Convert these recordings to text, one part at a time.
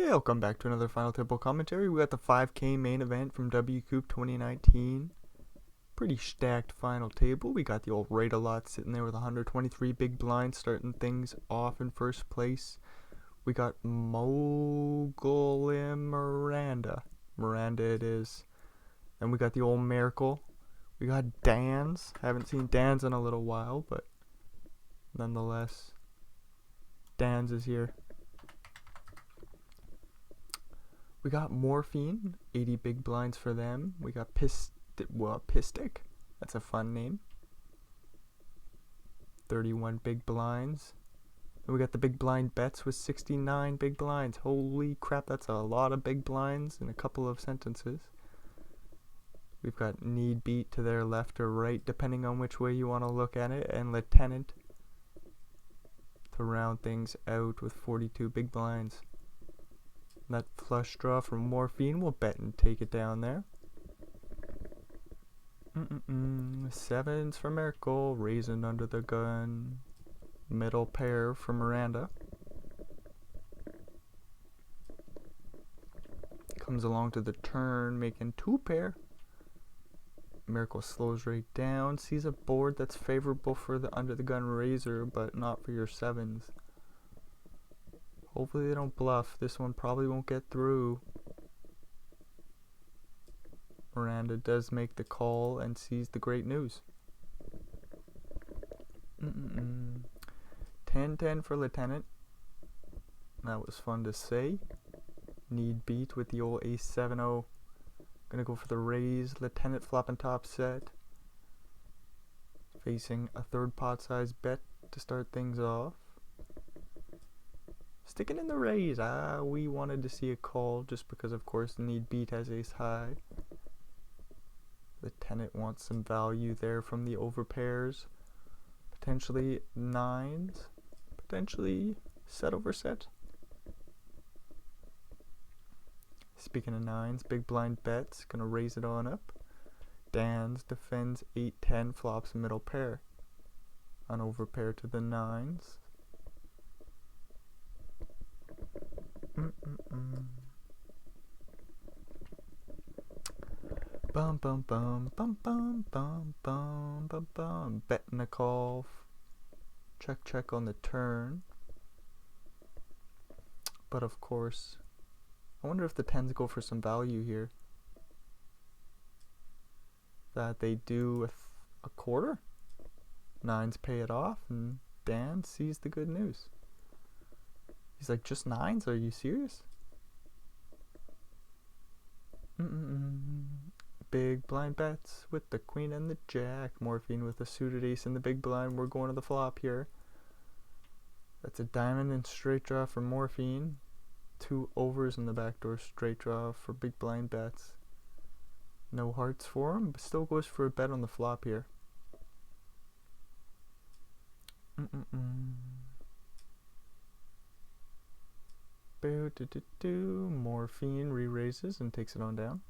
Welcome back to another Final Table commentary. We got the 5K main event from WCOOP 2019. Pretty stacked final table. We got the old Rate-A-Lot sitting there with 123 big blinds starting things off in first place. We got Mogul and Miranda. Miranda it is. Then we got the old Miracle. We got Dan's. Haven't seen Dan's in a little while, but nonetheless, Dan's is here. We got Morphine, 80 big blinds for them. We got Pistic, that's a fun name. 31 big blinds. And we got the big blind bets with 69 big blinds. Holy crap, that's a lot of big blinds in a couple of sentences. We've got Need Beat to their left or right, depending on which way you want to look at it, and Lieutenant to round things out with 42 big blinds. That flush draw from Morphine will bet and take it down there. Sevens for Miracle, raising under the gun. Middle pair for Miranda. Comes along to the turn, making two pair. Miracle slows right down, sees a board that's favorable for the under the gun raiser, but not for your sevens. Hopefully they don't bluff. This one probably won't get through. Miranda does make the call and sees the great news. 10-10 for Lieutenant. That was fun to say. Need Beat with the old Ace 7-0. Gonna go for the raise. Lieutenant flopping top set. Facing a third pot size bet to start things off. Sticking in the raise. We wanted to see a call just because, of course, Need Beat has ace high. Lieutenant wants some value there from the overpairs. Potentially nines. Potentially set over set. Speaking of nines, big blind bets. Gonna raise it on up. Dan's defends 8-10, flops middle pair. An overpair to the nines. Bum bum bum bum bum bum bum bum bum. Betting a call. Check on the turn. But of course, I wonder if the tens go for some value here. That they do a quarter. Nines pay it off, and Dan sees the good news. He's like, just nines? Are you serious? Big blind bets with the queen and the jack. Morphine with a suited ace in the big blind. We're going to the flop here. That's a diamond and straight draw for Morphine. Two overs in the backdoor straight draw for big blind bets. No hearts for him, but still goes for a bet on the flop here. Morphine re-raises and takes it on down.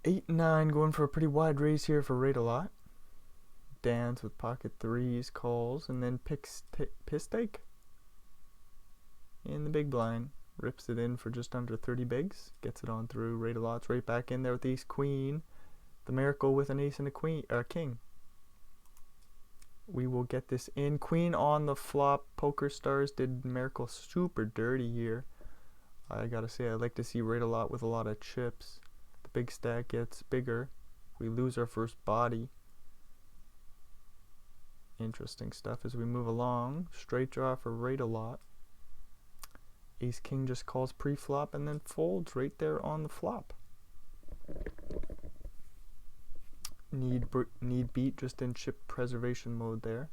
Eight and 9 going for a pretty wide raise here for Rate-A-Lot. Dan's with pocket threes, calls, and then picks Pistic in the big blind. Rips it in for just under 30 bigs. Gets it on through. Rate-A-Lot's right back in there with ace queen. The Miracle with an ace and a king. We will get this in. Queen on the flop. Poker Stars did Miracle super dirty here. I gotta say, I like to see Rate-A-Lot with a lot of chips. The big stack gets bigger. We lose our first body. Interesting stuff as we move along. Straight draw for Rate-A-Lot. Ace King just calls pre-flop and then folds right there on the flop. Need Beat just in chip preservation mode there.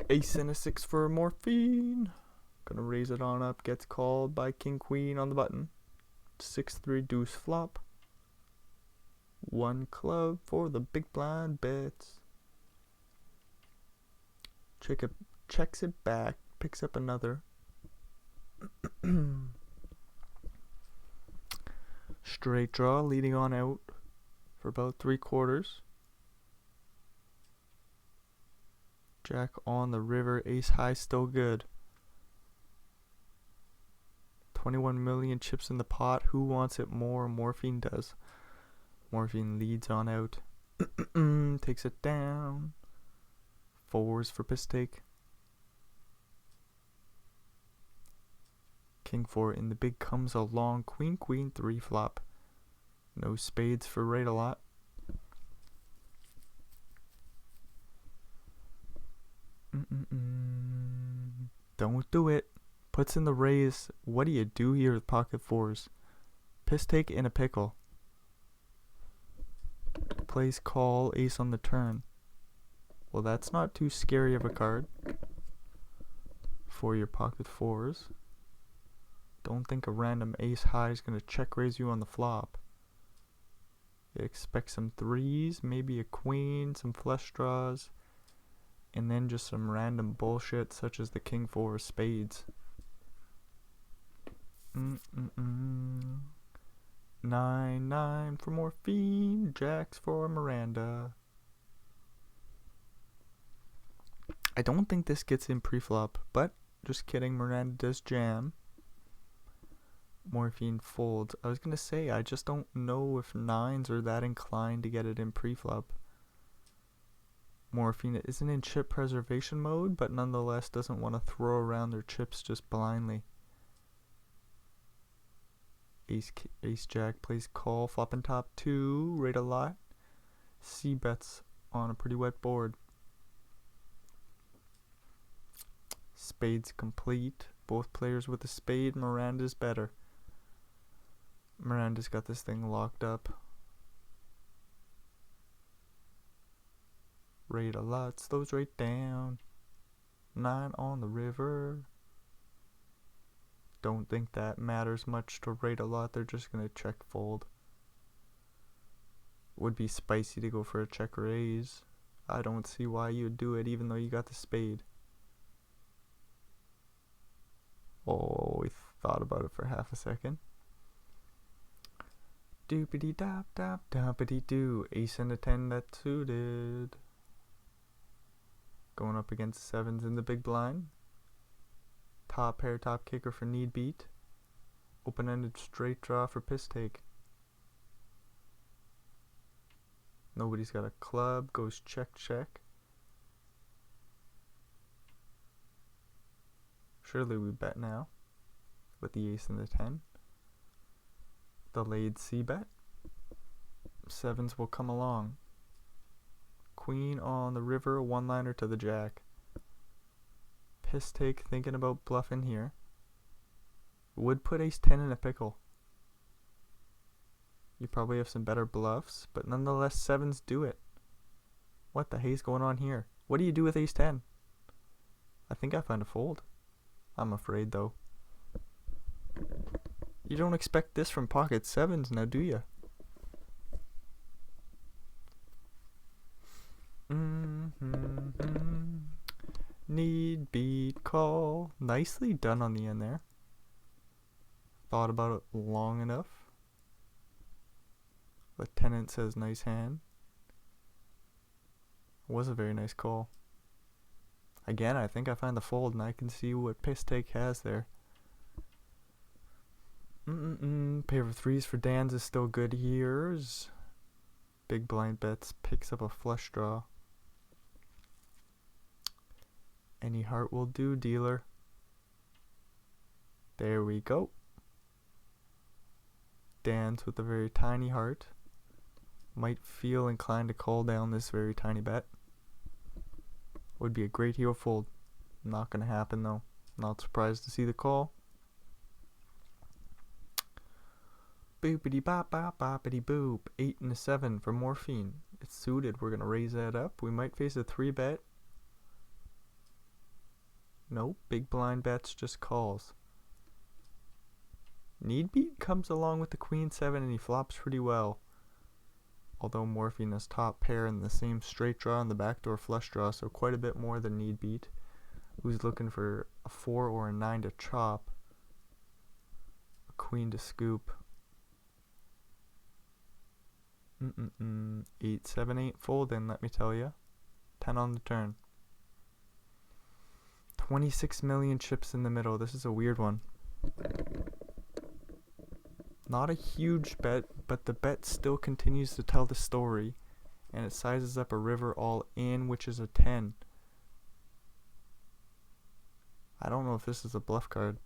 Ace and a 6 for Morphine. Gonna raise it on up. Gets called by King Queen on the button. 6-3 deuce flop. One club for the big blind bets. Checks it back. Picks up another. Straight draw leading on out for about 3/4. Jack on the river, ace high, still good. 21 million chips in the pot. Who wants it more? Morphine does. Morphine leads on out. Takes it down. Fours for piss take. King 4 in the big comes along. Queen, queen, 3 flop. No spades for right a lot. Don't do it. Puts in the raise. What do you do here with pocket fours? Piss take in a pickle. Plays call, ace on the turn. Well, that's not too scary of a card for your pocket fours. Don't think a random ace high is going to check raise you on the flop. You expect some threes, maybe a queen, some flush draws, and then just some random bullshit such as the king 4 of spades. 9-9 for morphine, jacks for Miranda. I don't think this gets in pre-flop, but just kidding, Miranda does jam. Morphine folds. I was gonna say, I just don't know if 9s are that inclined to get it in pre-flop. Morphine isn't in chip preservation mode, but nonetheless doesn't want to throw around their chips just blindly. Ace jack plays call, flopping top 2, rate a lot. C bets on a pretty wet board. Spades complete. Both players with a spade. Miranda's better. Miranda's got this thing locked up. Rate a lot, slows right down. 9 on the river. Don't think that matters much to rate a lot. They're just gonna check fold. Would be spicy to go for a check raise. I don't see why you'd do it even though you got the spade. Oh, we thought about it for half a second. Doopity dop dop doppity doo. Ace and a 10 that suited. Going up against 7s in the big blind. Top pair, top kicker for need beat. Open-ended straight draw for piss take. Nobody's got a club. Goes check, check. Surely we bet now. With the ace and the 10. Delayed C bet. 7s will come along. Queen on the river, one-liner to the jack. Piss take, thinking about bluffing here. Would put ace 10 in a pickle. You probably have some better bluffs, but nonetheless 7s do it. What the hell's going on here? What do you do with ace 10? I think I find a fold. I'm afraid though. You don't expect this from pocket 7s now, do you? Need beat call. Nicely done on the end there. Thought about it long enough. Lieutenant says nice hand. Was a very nice call. Again, I think I find the fold and I can see what piss take has there. Pair of 3s for Dan's is still good here. Big blind bets, picks up a flush draw. Any heart will do, dealer. There we go. Dan's with a very tiny heart. Might feel inclined to call down this very tiny bet. Would be a great heel fold. Not gonna happen though. Not surprised to see the call. Boopity bop bop boppity boop. 8 and a 7 for morphine. It's suited. We're gonna raise that up. We might face a 3 bet. Nope. Big blind bets, just calls. Need beat comes along with the queen 7 and he flops pretty well. Although morphine is top pair and the same straight draw and the backdoor flush draw, so quite a bit more than need beat. Who's looking for a 4 or a 9 to chop? A queen to scoop. 8, 7, 8 fold in, let me tell ya. 10 on the turn. 26 million chips in the middle. This is a weird one. Not a huge bet, but the bet still continues to tell the story. And it sizes up a river all in, which is a 10. I don't know if this is a bluff card.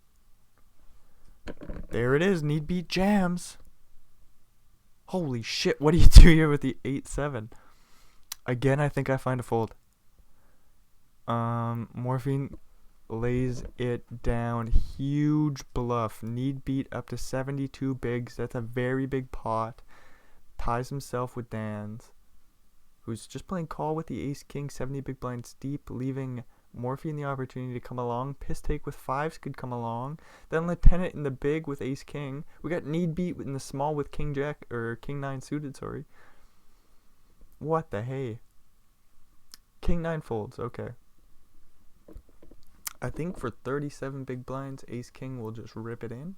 There it is. Need beat jams. Holy shit. What do you do here with the 8-7? Again, I think I find a fold. Morphine lays it down. Huge bluff. Need beat up to 72 bigs. That's a very big pot. Ties himself with Dan's, who's just playing call with the ace king, 70 big blinds deep, leaving Morphine the opportunity to come along. Piss take with fives could come along. Then Lieutenant in the big with ace king. We got need beat in the small with king jack, or king 9 suited, sorry. What the hey? King 9 folds, okay. I think for 37 big blinds, ace king will just rip it in.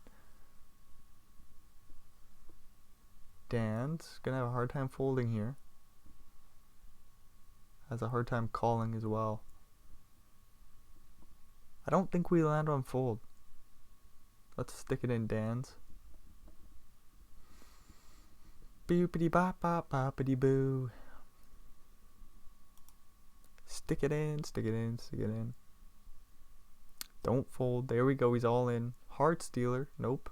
Dan's gonna have a hard time folding here. Has a hard time calling as well. I don't think we land on fold. Let's stick it in Dan's. Boopity bop bop boppity boo. Stick it in, stick it in, stick it in. Don't fold. There we go. He's all in. Heart stealer. Nope.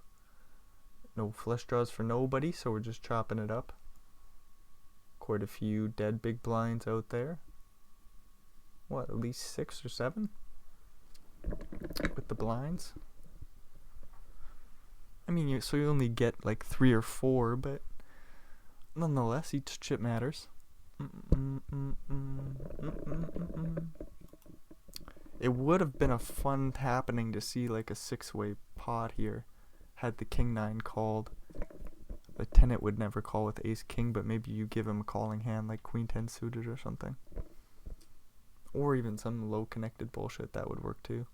No flush draws for nobody, so we're just chopping it up. Quite a few dead big blinds out there. What, at least 6 or 7? With the blinds. I mean, so you only get like 3 or 4, but nonetheless, each chip matters. It would have been a fun happening to see like a 6-way pot here, had the king 9 called. Lieutenant would never call with ace king, but maybe you give him a calling hand like queen 10 suited or something. Or even some low connected bullshit, that would work too.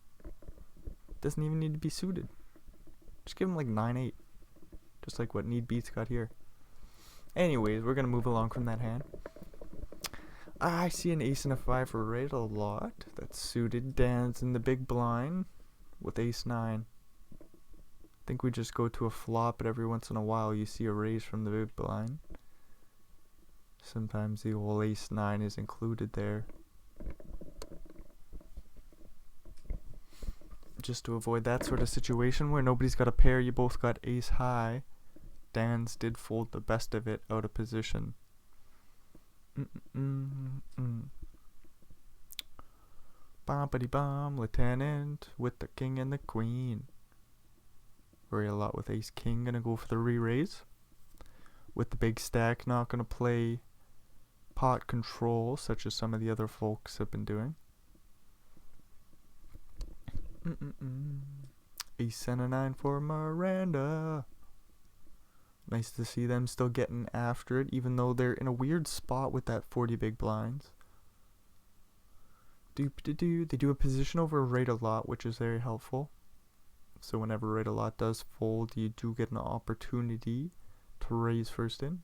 Doesn't even need to be suited. Just give him like 9-8. Just like what need beats got here. Anyways, we're gonna move along from that hand. I see an ace and a 5 for raid a lot. That's suited. Dan's in the big blind with ace 9. I think we just go to a flop, but every once in a while you see a raise from the big blind. Sometimes the old ace 9 is included there. Just to avoid that sort of situation where nobody's got a pair, you both got ace high. Dan's did fold the best of it out of position. Bompity bomb, Lieutenant with the king and the queen. Worry a lot with ace king, gonna go for the re-raise. With the big stack, not gonna play pot control such as some of the other folks have been doing. Ace and a 9 for Miranda. Nice to see them still getting after it, even though they're in a weird spot with that 40 big blinds. They do a position over rate a lot, which is very helpful. So whenever rate a lot does fold, you do get an opportunity to raise first in.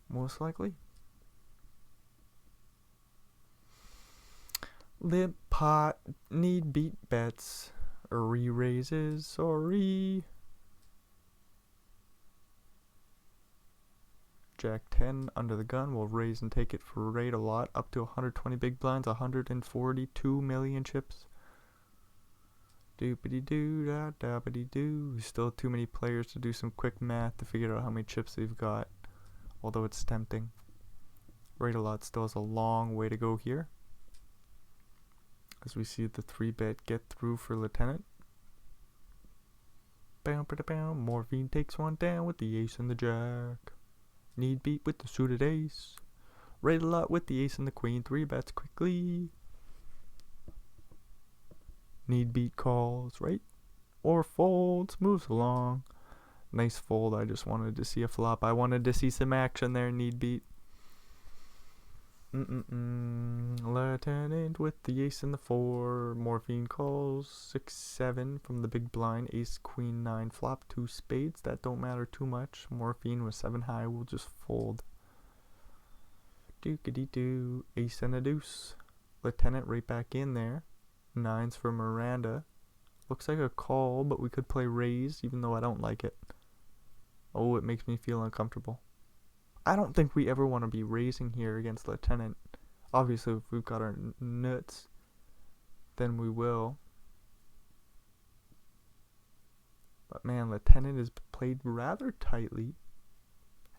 Most likely. Limp pot, need beat bets, re-raises, sorry. Jack 10 under the gun, we'll raise and take it for rate a lot, up to 120 big blinds, 142 million chips. Doopity doo da dabbity doo. Still too many players to do some quick math to figure out how many chips they've got, although it's tempting. Rate a lot still has a long way to go here, as we see the 3-bet get through for Lieutenant. Bow. Morphine takes one down with the ace and the jack. Need beat with the suited ace. Rate a lot with the ace and the queen. 3 bets quickly. Need beat calls, right? Or folds. Moves along. Nice fold. I just wanted to see a flop. I wanted to see some action there. Need beat. Lieutenant with the ace and the 4. Morphine calls. 6-7 from the big blind. Ace, queen 9. Flop 2 spades. That don't matter too much. Morphine with 7 high. We'll just fold. Dookity doo. Ace and a deuce. Lieutenant right back in there. Nines for Miranda. Looks like a call, but we could play raise, even though I don't like it. Oh, it makes me feel uncomfortable. I don't think we ever want to be raising here against Lieutenant. Obviously, if we've got our nuts, then we will. But man, Lieutenant has played rather tightly.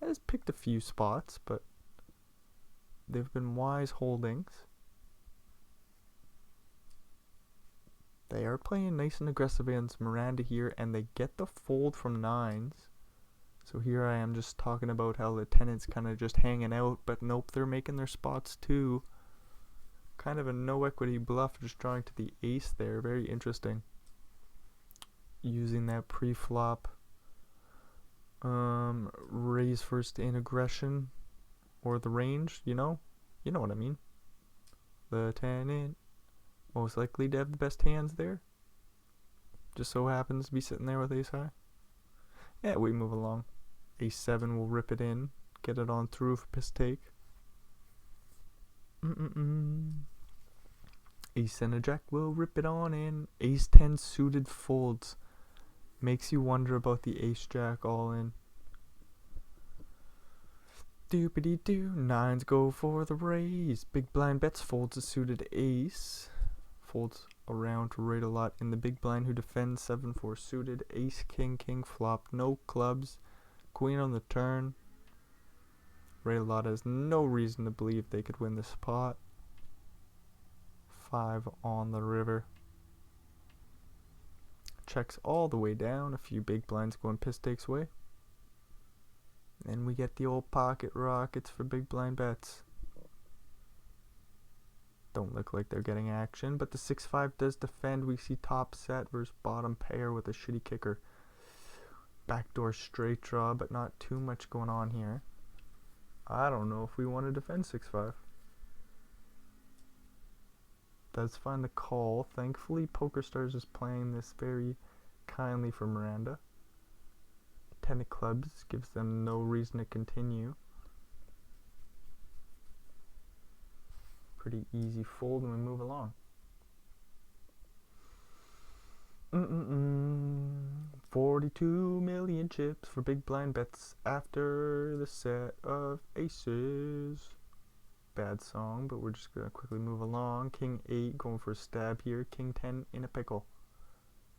Has picked a few spots, but they've been wise holdings. They are playing nice and aggressive against Miranda here, and they get the fold from nines. So here I am just talking about how Lieutenant's kind of just hanging out, but nope, they're making their spots too. Kind of a no equity bluff, just drawing to the ace there. Very interesting. Using that pre-flop raise first in aggression or the range, you know what I mean. Lieutenant most likely to have the best hands there. Just so happens to be sitting there with ace high. Yeah, we move along. Ace 7 will rip it in, get it on through for piss take. Ace and a jack will rip it on in. Ace 10 suited folds. Makes you wonder about the ace jack all in. Doopity doo. Nines go for the raise. Big blind bets, folds a suited ace. Folds around to rate a lot in the big blind, who defends 7-4 suited. Ace king king flop, no clubs. Queen on the turn. Rate a lot has no reason to believe they could win this pot. 5 on the river. Checks all the way down. A few big blinds going piss takes away. And we get the old pocket rockets for big blind bets. Don't look like they're getting action, but the 6-5 does defend. We see top set versus bottom pair with a shitty kicker. Backdoor straight draw, but not too much going on here. I don't know if we want to defend 6-5. Does find the call. Thankfully, PokerStars is playing this very kindly for Miranda. 10 of clubs gives them no reason to continue. Pretty easy fold, and we move along. 42 million chips for big blind bets after the set of aces. Bad song, but we're just going to quickly move along. King 8 going for a stab here. King 10 in a pickle.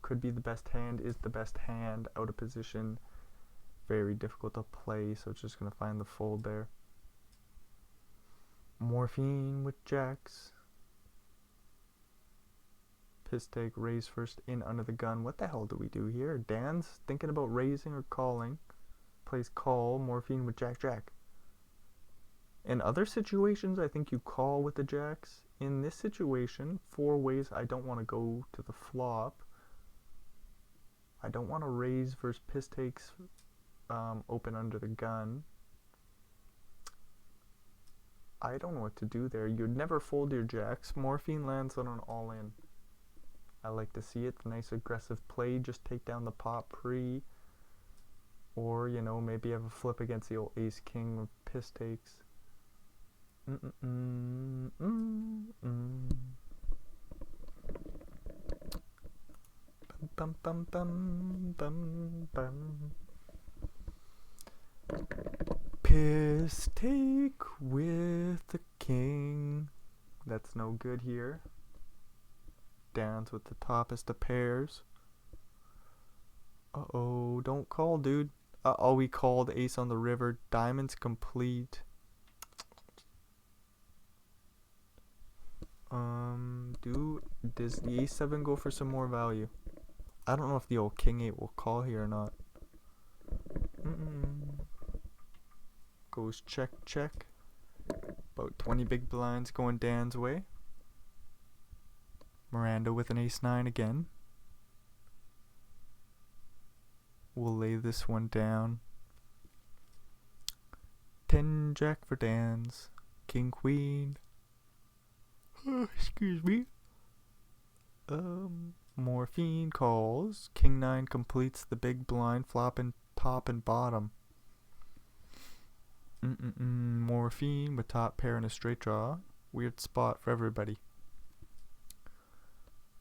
Could be the best hand, is the best hand. Out of position. Very difficult to play, so it's just going to find the fold there. Morphine with jacks. Piss take, raise first in under the gun. What the hell do we do here? Dan's thinking about raising or calling. Plays call. Morphine with jack jack. In other situations, I think you call with the jacks. In this situation, 4 ways I don't want to go to the flop. I don't want to raise versus piss takes open under the gun. I don't know what to do there. You'd never fold your jacks. Morphine lands on an all-in. I like to see it. Nice aggressive play. Just take down the pot pre. Or, you know, maybe have a flip against the old ace-king with piss takes. Bum, bum, bum, bum, bum. Piss take with the king. That's no good here. Downs with the toppest of pairs. Uh-oh, don't call, dude. Uh-oh, we called ace on the river. Diamonds complete. Does the a7 go for some more value? I don't know if the old king 8 will call here or not. Goes check check. About 20 big blinds going Dan's way. Miranda with an ace 9 again. We'll lay this one down. 10 jack for Dan's. King queen. Excuse me. Morphine calls. King 9 completes the big blind, flopping top and bottom. Morphine with top pair and a straight draw. Weird spot for everybody.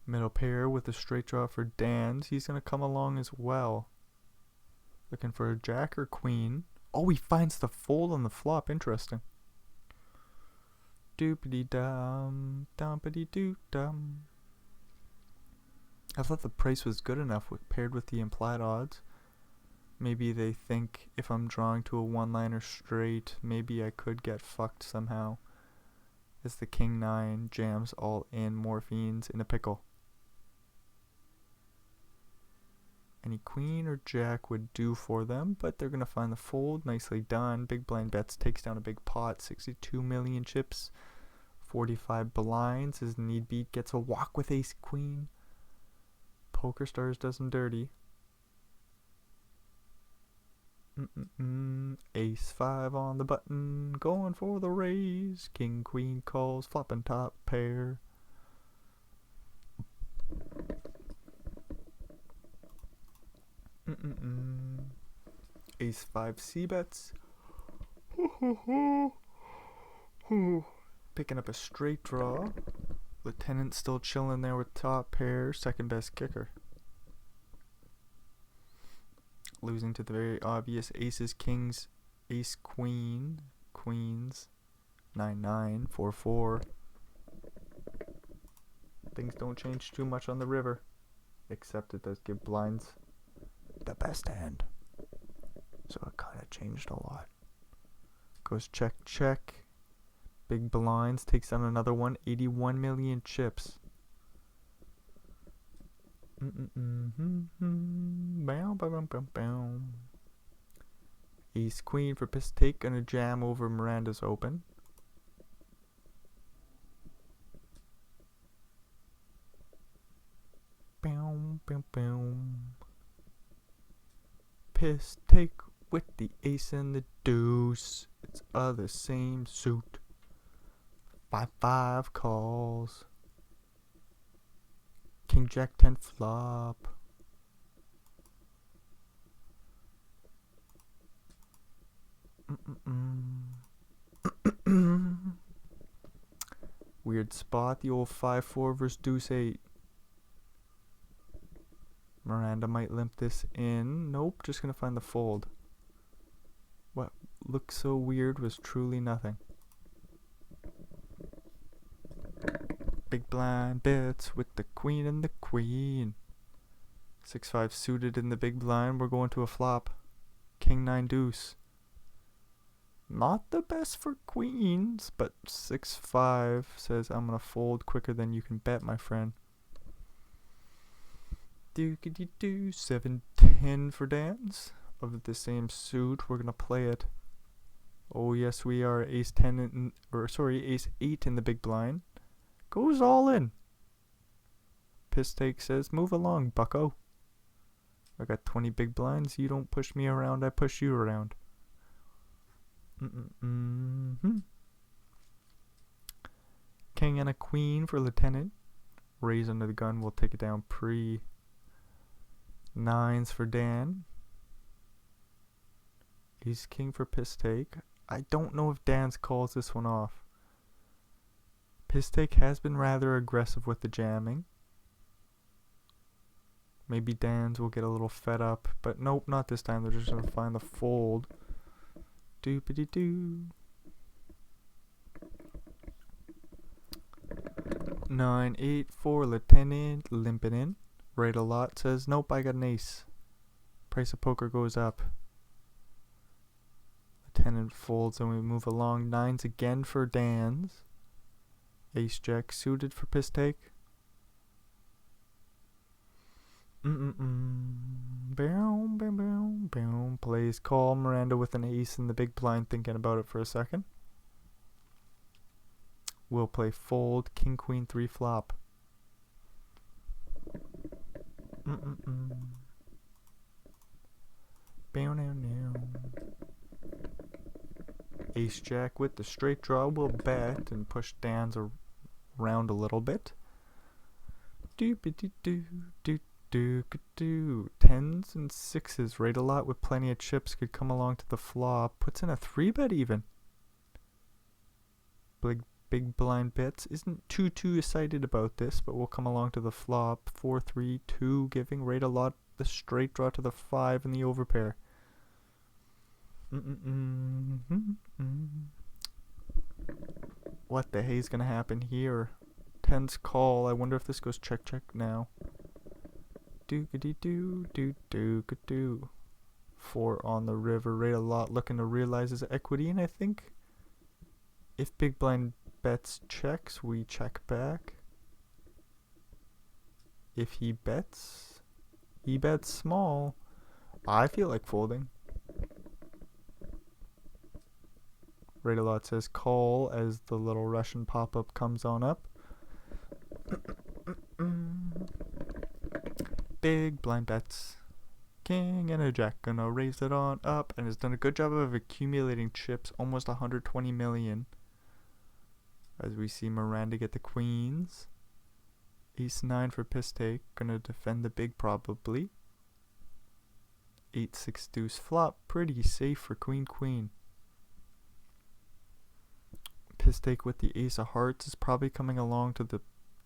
Middle pair with a straight draw for Dan's. He's going to come along as well. Looking for a jack or queen. Oh, he finds the fold on the flop. Interesting. Doopity-dum, dumpity-doo-dum. I thought the price was good enough paired with the implied odds. Maybe they think if I'm drawing to a one-liner straight, maybe I could get fucked somehow. As the king 9 jams all in morphines in a pickle. Any queen or jack would do for them, but they're going to find the fold. Nicely done. Big blind bets, takes down a big pot. 62 million chips. 45 blinds. His need beat gets a walk with ace queen. Poker Stars does him dirty. Ace 5 on the button. Going for the raise. King queen calls. Flopping top pair. Ace 5 C bets. Picking up a straight draw. Lieutenant still chilling there with top pair. Second best kicker. Losing to the very obvious aces, kings, ace queen, queens. 9-9, 4-4. Things don't change too much on the river. Except it does give blinds the best hand. So it kind of changed a lot. Goes check, check. Big blinds. Takes down another one. 81 million chips. Ace queen for piss take. Gonna jam over Miranda's open. Piss take with the ace and the deuce. It's the same suit. 5-5 calls. King jack 10 flop. Weird spot. The old 5-4 versus deuce 8. Miranda might limp this in. Nope, just gonna find the fold. What looked so weird was truly nothing. Big blind bets with the queen and the queen. 6-5 suited in the big blind. We're going to a flop. King 9 deuce. Not the best for queens, but 6-5 says I'm gonna fold quicker than you can bet, my friend. Do 7-10 for Dan's of the same suit. We're gonna play it. Oh yes, we are. Ace 10 ace 8 in the big blind. Goes all in. Piss take says, move along, bucko. I got 20 big blinds. You don't push me around, I push you around. King and a queen for lieutenant. Raise under the gun. We'll take it down pre. 9s for Dan. Ace king for piss take. I don't know if Dan's calls this one off. Piss take has been rather aggressive with the jamming. Maybe Dan's will get a little fed up, but nope, not this time. They're just gonna find the fold. Doopity doo. 9-8 for lieutenant, limping in. Right a lot says, nope, I got an ace. Price of poker goes up. Lieutenant folds and we move along. 9s again for Dan's. Ace jack suited for piss take. Boom, boom, boom, boom. Plays call. Miranda with an ace in the big blind, thinking about it for a second. We'll play fold. King queen 3 flop. Ace jack with the straight draw. We'll bet and push Dan's around a little bit. Doopity doo doo doo doo. 10s and 6s right a lot with plenty of chips could come along to the flop. Puts in a 3-bet even. Big blind bets isn't too excited about this, but we'll come along to the flop. 4-3-2, giving Rate a Lot the straight draw to the 5 and the overpair. What the hell's gonna happen here? 10's call. I wonder if this goes check now. Do-ga-dee-do. 4 on the river. Rate a Lot looking to realize his equity, and I think if big blind bets checks, we check back. If he bets small. I feel like folding. Rate a Lot says call as the little Russian pop-up comes on up. Big blind bets. King and a jack gonna raise it on up, and has done a good job of accumulating chips, almost 120 million. As we see Miranda get the queens. Ace-9 for piss take, gonna defend the big probably. 8-6 deuce flop, pretty safe for queen. Piss take with the ace of hearts is probably coming along to the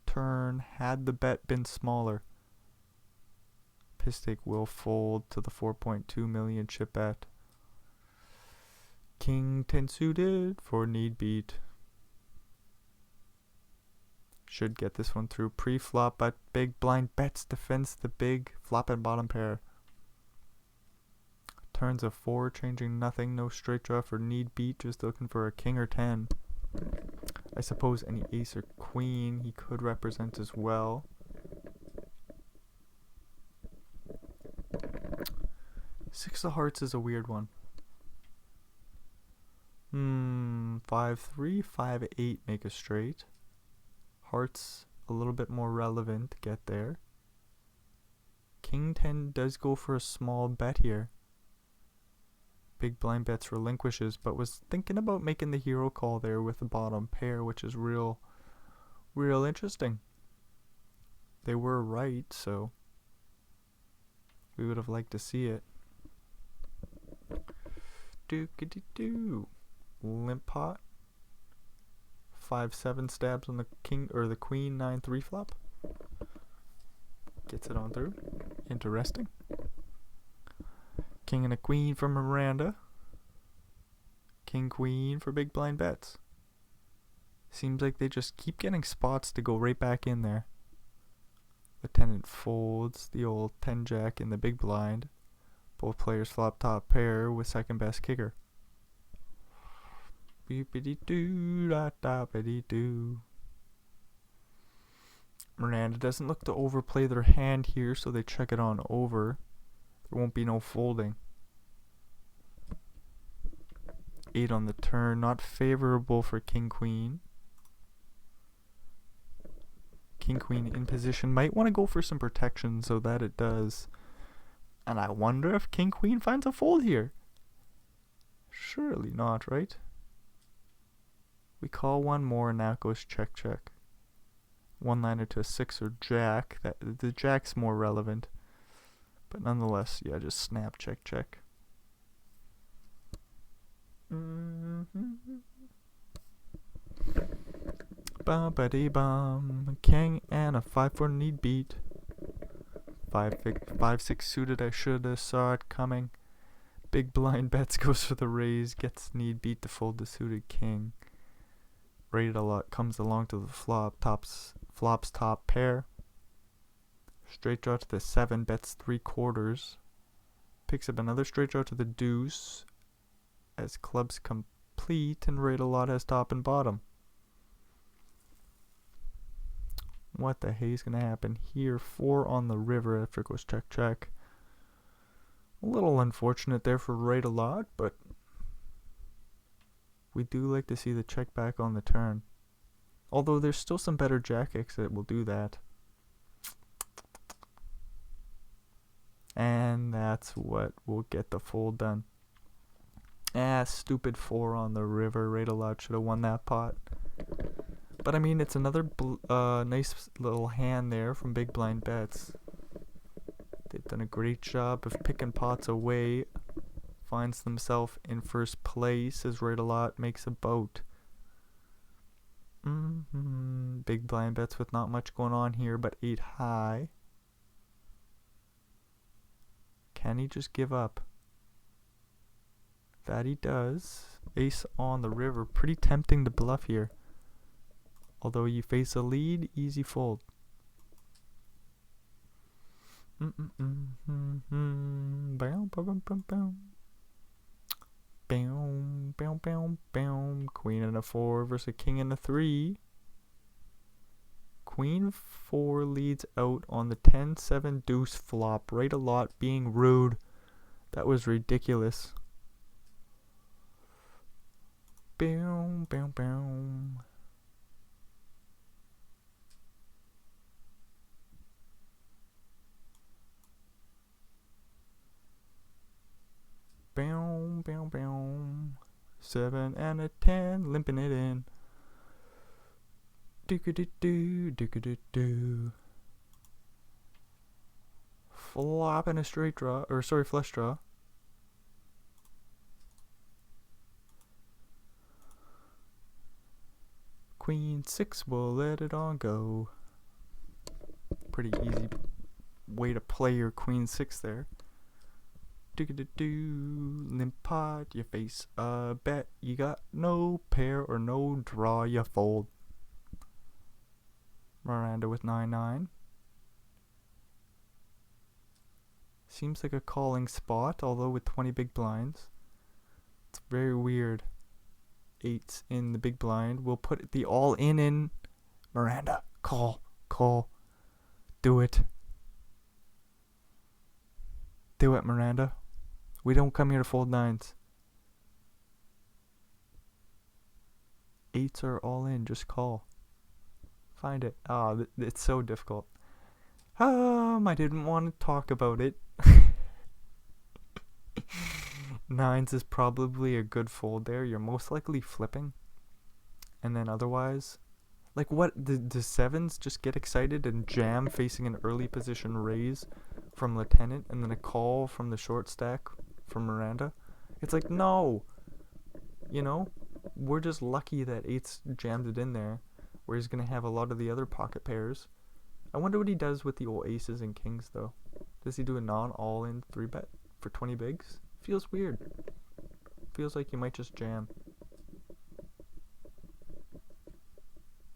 turn had the bet been smaller. Piss take will fold to the 4.2 million chip bet. King 10 suited for need beat. Should get this one through pre-flop, but big blind bets defends the big flop and bottom pair. Turns a 4, changing nothing, no straight draw for need beat, just looking for a king or 10. I suppose any ace or queen he could represent as well. Six of hearts is a weird one. 5-3, 5-8 make a straight. Hearts a little bit more relevant to get there. King 10 does go for a small bet here. Big blind bets relinquishes, but was thinking about making the hero call there with the bottom pair, which is real interesting. They were right, so we would have liked to see it. Do. Limp pot. 5-7 stabs on the king or the queen 9-3 flop. Gets it on through. Interesting. King and a queen for Miranda. King queen for big blind bets. Seems like they just keep getting spots to go right back in there. Lieutenant folds the old 10 jack in the big blind. Both players flop top pair with second best kicker. Beepity-doo, da-da-biddy-doo. Miranda doesn't look to overplay their hand here, so they check it on over. There won't be no folding. 8 on the turn, not favorable for king queen. King queen in position, might want to go for some protection so that it does. And I wonder if king queen finds a fold here. Surely not, right? We call one more and now it goes check. One liner to a 6 or jack. The jack's more relevant. But nonetheless, yeah, just snap check. Bum. King and a 5-4 need beat. 5-6 suited, I should have saw it coming. Big blind bets goes for the raise, gets need beat to fold the suited king. Rated a Lot comes along to the flop, flops top pair. Straight draw to the 7, bets 3/4. Picks up another straight draw to the deuce as clubs complete, and Rated a Lot has top and bottom. What the hell's gonna happen here? 4 on the river after it goes check. A little unfortunate there for Rated a Lot, but we do like to see the check back on the turn. Although there's still some better jack X that will do that. And that's what will get the fold done. Stupid 4 on the river. Rated a Lot should have won that pot. But I mean, it's another nice little hand there from big blind bets. They've done a great job of picking pots away. Finds themselves in first place as Rated a Lot makes a boat. Big blind bets with not much going on here, but 8 high. Can he just give up? That he does. Ace on the river. Pretty tempting to bluff here. Although you face a lead, easy fold. Queen and a 4 versus a king and a 3. Queen 4 leads out on the 10-7 deuce flop. Right a lot, being rude. That was ridiculous. Boom, boom, boom. Boom, boom, boom. 7 and a 10, limping it in. Do-ka-do-do, do-ka-do-do. Flop and a straight draw, or sorry, flush draw. Queen 6 will let it on go. Pretty easy way to play your queen 6 there. Do-do-do, limp pot, you face a bet. You got no pair or no draw, you fold. Miranda with 9-9. Seems like a calling spot, although with 20 big blinds. It's very weird. 8s in the big blind. We'll put the all in. Miranda, call. Do it. Do it, Miranda. We don't come here to fold 9s. 8s are all in, just call. Find it. It's so difficult. I didn't want to talk about it. 9s is probably a good fold there. You're most likely flipping. And then otherwise, like what, the 7s just get excited and jam facing an early position raise from Lieutenant and then a call from the short stack from Miranda. It's like, no. You know, we're just lucky that 8s jammed it in there, where he's going to have a lot of the other pocket pairs. I wonder what he does with the old aces and kings, though. Does he do a non-all-in 3-bet for 20 bigs? Feels weird. Feels like you might just jam.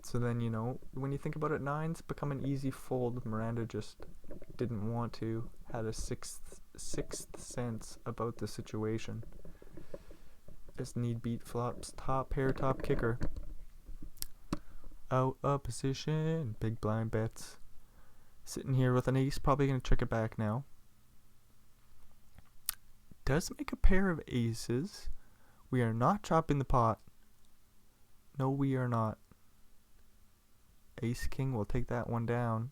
So then, you know, when you think about it, 9s become an easy fold. Miranda just didn't want to. Had a sixth sense about the situation. As need beat flops, top pair, top kicker. Out of position, big blind bets. Sitting here with an ace, probably going to check it back now. Does make a pair of aces. We are not chopping the pot. No, we are not. Ace king will take that one down.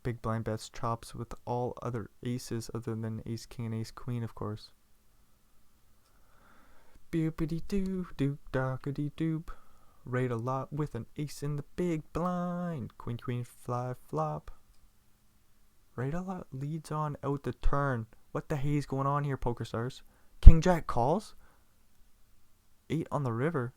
Big blind bets chops with all other aces other than ace king and ace queen, of course. Boopity doo, doop dockity doop. Rate a lot with an ace in the big blind. Queen, queen, fly, flop. Rate a lot leads on out the turn. What the hay's going on here, Poker Stars? King Jack calls. 8 on the river.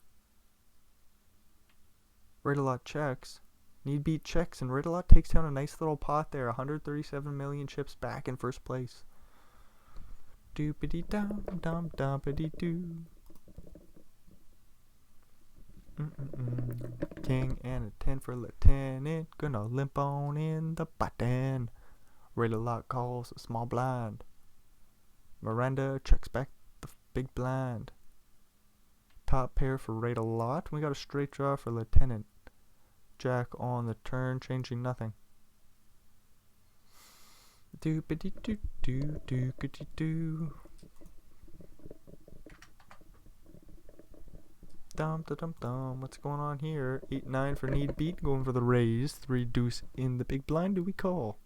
Rate a lot checks. Need beat checks, and Rate a lot takes down a nice little pot there. 137 million chips back in first place. Doopity dum dum dumpity doo. King and a 10 for Lieutenant. Gonna limp on in the button. Rate a lot calls a small blind. Miranda checks back the big blind. Top pair for Rate a lot. We got a straight draw for Lieutenant. Jack on the turn, changing nothing. Doopity doo doo dookity doo. Dum da dum dum. What's going on here? 8-9 for need beat, going for the raise. 3 deuce in the big blind. Do we call?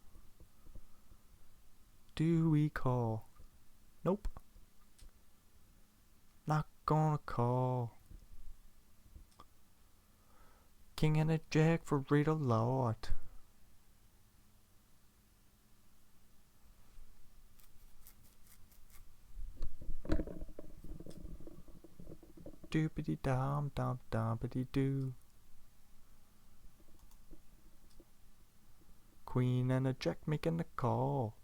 Do we call? Nope. Not gonna call. King and a jack for Rate a lot. Doopity dom dom dompity doo. Queen and a jack making the call.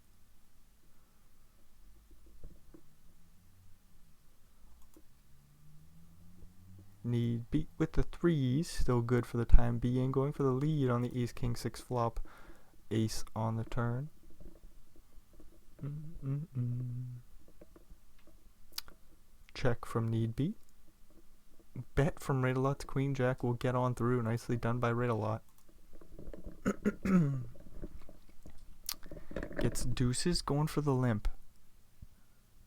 Need beat with the threes, still good for the time being. Going for the lead on the ace king 6 flop. Ace on the turn. Check from need be. Bet from Rate a Lot's queen jack will get on through. Nicely done by Rate a Lot. Gets deuces, going for the limp.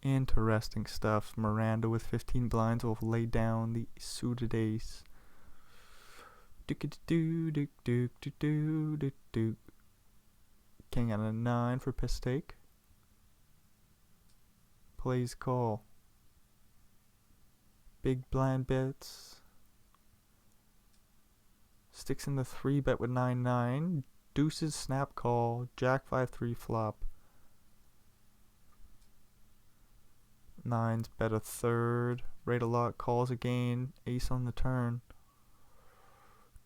Interesting stuff. Miranda with 15 blinds will lay down the suited ace. King on a 9 for piss take. Plays call. Big blind bets. Sticks in the 3 bet with 9-9. Deuces snap call. Jack 5-3 flop. 9's bet a third. Rate a Lot calls again. Ace on the turn.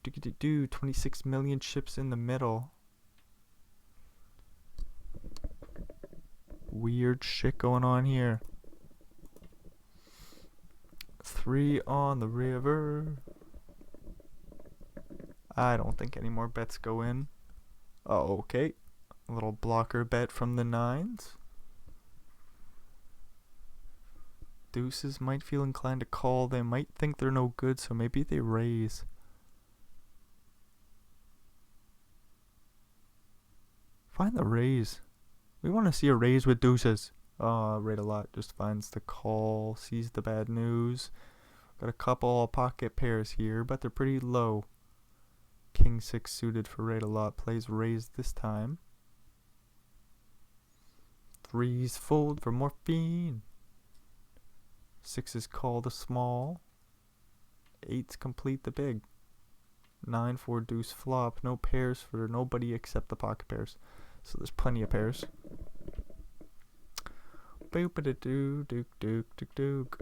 26 million chips in the middle. Weird shit going on here. 3 on the river. I don't think any more bets go in. Oh, okay. A little blocker bet from the 9s. Deuces might feel inclined to call. They might think they're no good, so maybe they raise. Find the raise. We want to see a raise with deuces. Rate a Lot just finds the call, sees the bad news. Got a couple pocket pairs here, but they're pretty low. King 6 suited for Rate a Lot, plays raise this time. 3's fold for morphine. 6's call the small. 8's complete the big. 9-4 deuce flop. No pairs for nobody except the pocket pairs. So there's plenty of pairs. Boop-a-da-doo, dook.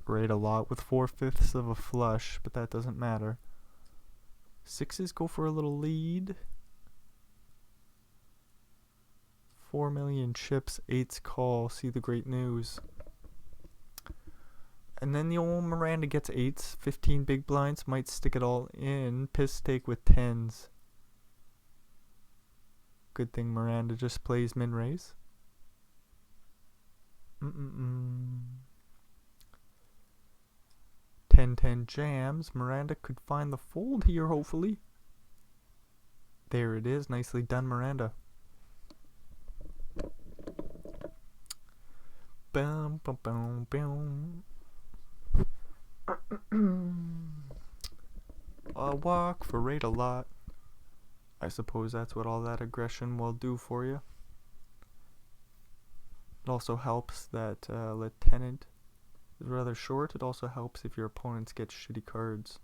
Rate a Lot with 4/5 of a flush, but that doesn't matter. 6's go for a little lead. 4 million chips, 8's call, see the great news. And then the old Miranda gets 8's, 15 big blinds, might stick it all in. Piss take with 10's. Good thing Miranda just plays min raise. 10-10 jams. Miranda could find the fold here, hopefully. There it is. Nicely done, Miranda. Bum, bum, bum, bum. A walk for Rate a Lot. I suppose that's what all that aggression will do for you. It also helps that Lieutenant is rather short. It also helps if your opponents get shitty cards.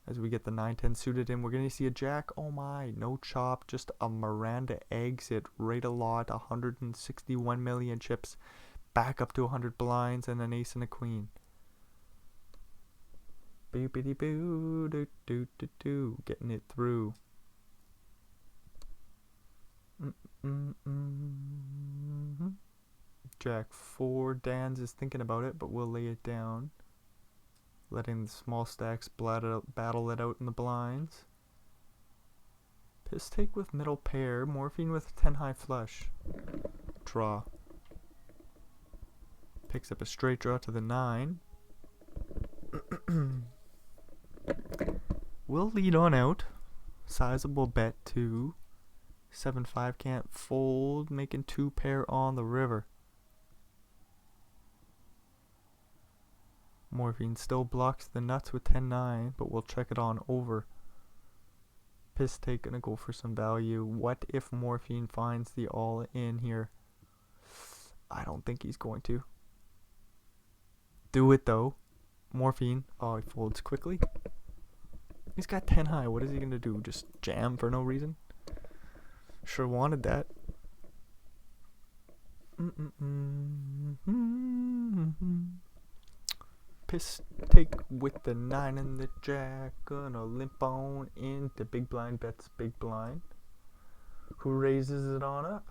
As we get the 9-10 suited in, we're going to see a jack. Oh my, no chop, just a Miranda exit. Rate a Lot, 161 million chips. Back up to 100 blinds and an ace and a queen. Boopity boo, doo doo doo doo. Getting it through. Jack 4. Dan's is thinking about it, but we'll lay it down. Letting the small stacks battle it out in the blinds. Piss take with middle pair. Morphine with 10 high flush. Draw. Picks up a straight draw to the 9. We'll lead on out. Sizable bet too. 7-5 can't fold. Making 2 pair on the river. Morphine still blocks the nuts with 10-9, but we'll check it on over. Piss take gonna go for some value. What if Morphine finds the all in here? I don't think he's going to. Do it though. Morphine. Oh, he folds quickly. He's got 10 high. What is he gonna do? Just jam for no reason? Sure wanted that. Piss take with the 9 and the jack. Gonna limp on into big blind bets, big blind. Who raises it on up?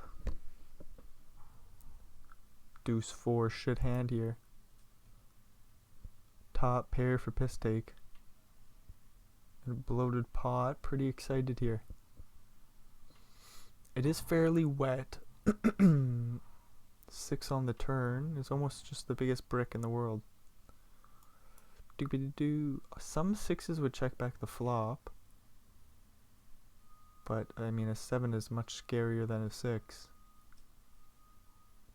Deuce 4 shit hand here. Top pair for piss take. And a bloated pot. Pretty excited here. It is fairly wet. 6 on the turn. It's almost just the biggest brick in the world. Doobity-doo. Some 6s would check back the flop. But, I mean, a 7 is much scarier than a 6.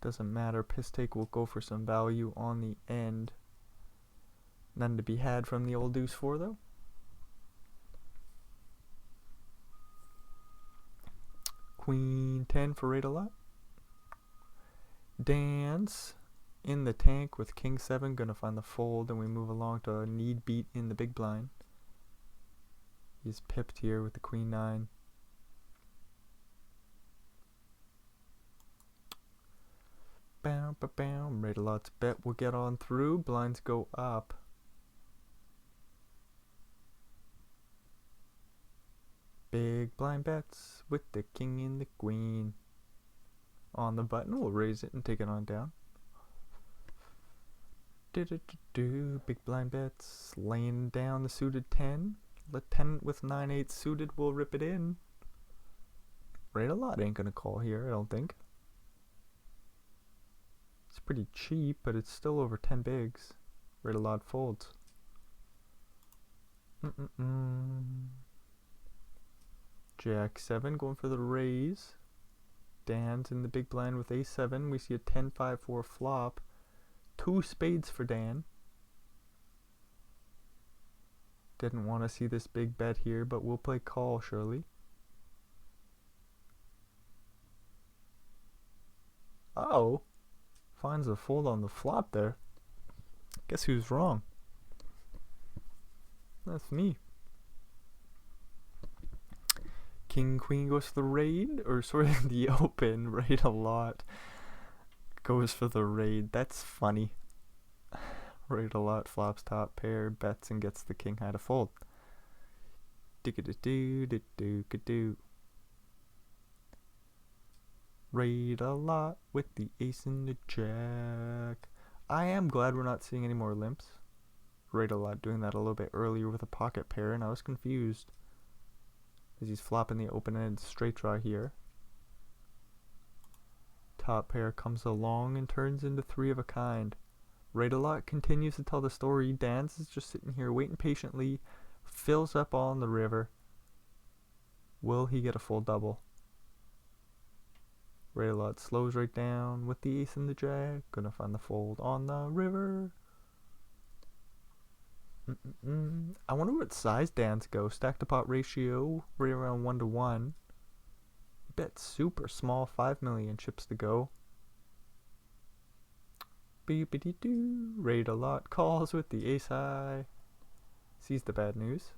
Doesn't matter. Piss take will go for some value on the end. None to be had from the old deuce 4 though. Queen 10 for rate a lot. Dance in the tank with king 7. Gonna find the fold, and we move along to a need beat in the big blind. He's pipped here with the queen 9. Bam, ba, bam. Rate a lot's bet will get on through. Blinds go up. Big blind bets with the king and the queen. On the button, we'll raise it and take it on down. Big blind bets, laying down the suited 10. Lieutenant with 9-8 suited will rip it in. Rate a lot ain't gonna call here, I don't think. It's pretty cheap, but it's still over 10 bigs. Rate a lot folds. Jack 7 going for the raise. Dan's in the big blind with a7. We see a 10-5-4 flop. 2 spades for Dan. Didn't want to see this big bet here, but we'll play call surely. Oh, finds a fold on the flop there. Guess who's wrong? That's me. King queen goes for the raid, or sort of the open. Raid a lot goes for the raid. That's funny. Raid a lot flops top pair, bets and gets the king high to fold. Do. Raid a lot with the ace and the jack. I am glad we're not seeing any more limps. Raid a lot doing that a little bit earlier with a pocket pair, and I was confused. As he's flopping the open-ended straight draw here. Top pair comes along and turns into 3 of a kind. Raid a lot continues to tell the story. Dan's is just sitting here waiting patiently. Fills up on the river. Will he get a full double? Raid a lot slows right down with the ace and the jack. Gonna find the fold on the river. I wonder what size Dan's go. Stack to pot ratio right around 1-to-1. Bet super small, 5 million chips to go. Beep-a-dee-doo. Raid a lot calls with the ace high. Sees the bad news.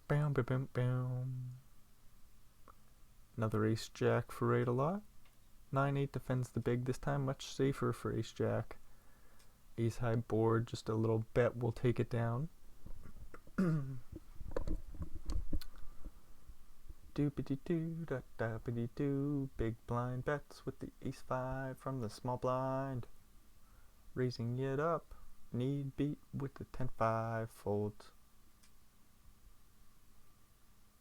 Bam, bam, bam, bam. Another ace jack for raid a lot. 9-8 defends the big this time, much safer for ace jack. Ace high board, just a little bet will take it down. Doopity-doo, da-da-bity-doo. Big blind bets with the ace 5 from the small blind. Raising it up. Need beat with the 10-5 folds.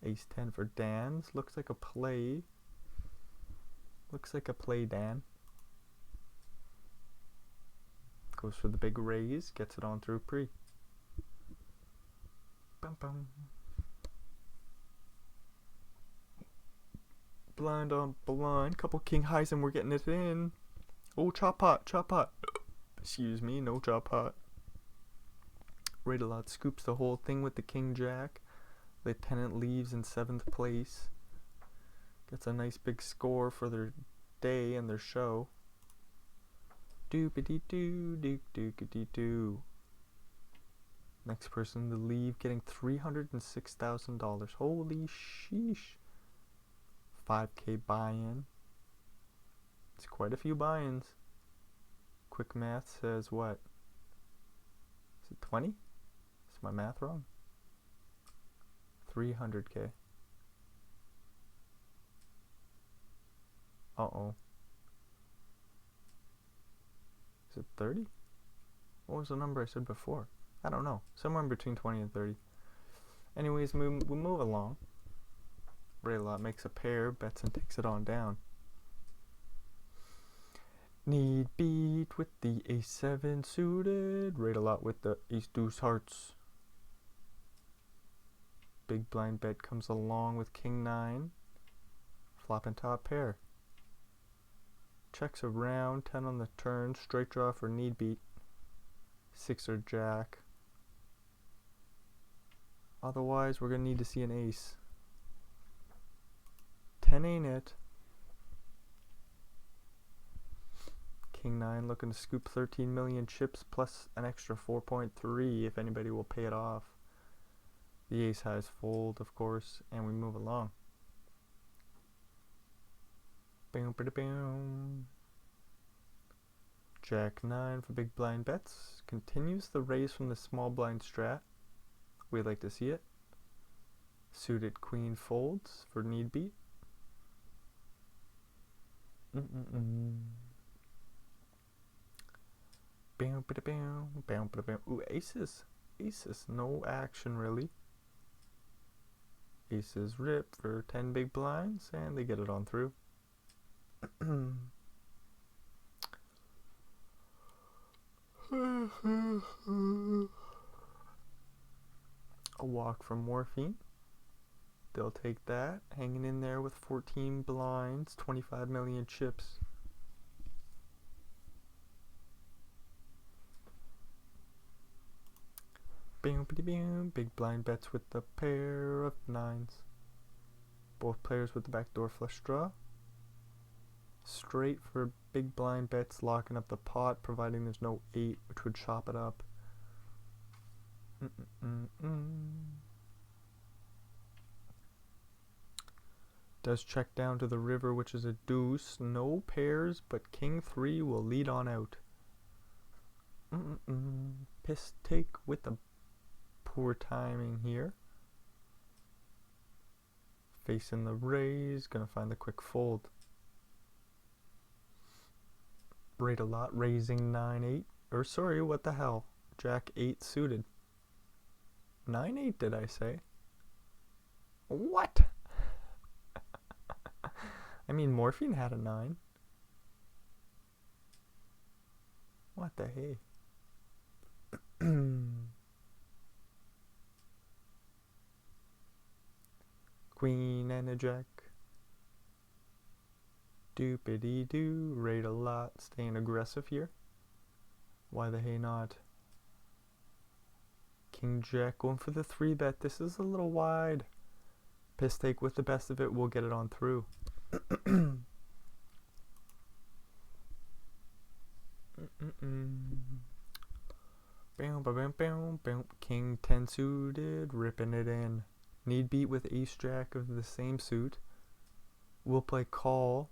Ace 10 for Dan's. Looks like a play. Looks like a play, Dan. Goes for the big raise. Gets it on through pre. Bum bum. Blind on blind. Couple king highs and we're getting it in. Oh, chop pot, chop pot. Excuse me, no chop pot. Raid a lot scoops the whole thing with the king jack. Lieutenant leaves in 7th place. Gets a nice big score for their day and their show. Doopity-doo, doop-dookity-doo. Next person to leave getting $306,000. Holy sheesh. 5K buy-in. It's quite a few buy-ins. Quick math says what? Is it 20? Is my math wrong? 300k. Uh-oh. Is it 30? What was the number I said before? I don't know. Somewhere in between 20 and 30. Anyways, we move along. Rayla makes a pair, bets and takes it on down. Need beat with the ace-7 suited. Rate a lot with the ace-deuce hearts. Big blind bet comes along with king-9. Flop and top pair. Checks around, 10 on the turn. Straight draw for need beat. 6 or jack. Otherwise, we're going to need to see an ace. 10 ain't it. King-9 looking to scoop 13 million chips plus an extra 4.3 if anybody will pay it off. The ace highs fold, of course, and we move along. Boom, boom. Jack-9 for big blind bets. Continues the raise from the small blind strat. We like to see it. Suited queen folds for need beat. Bam, bam, bam, bam. Ooh, aces. Aces. No action, really. Aces rip for 10 big blinds, and they get it on through. A walk from morphine. They'll take that. Hanging in there with 14 blinds, 25 million chips. Bam, bam, big blind bets with the pair of 9s. Both players with the backdoor flush draw. Straight for big blind bets, locking up the pot, providing there's no 8, which would chop it up. Does check down to the river, which is a deuce. No pairs, but king-3 will lead on out. Piss take with the poor timing here. Facing the raise, gonna find the quick fold. Rate a lot, raising 9-8. Or sorry, what the hell? Jack-8 suited. 9-8 did I say? What? I mean, morphine had a 9. What the hey? Queen and a jack. Doopity doo. Rate a lot. Staying aggressive here. Why the hey not? King jack going for the 3-bet. This is a little wide. Piss take with the best of it. We'll get it on through. Bam, bam, bam, bam. King 10 suited. Ripping it in. Need beat with ace jack of the same suit. We'll play call.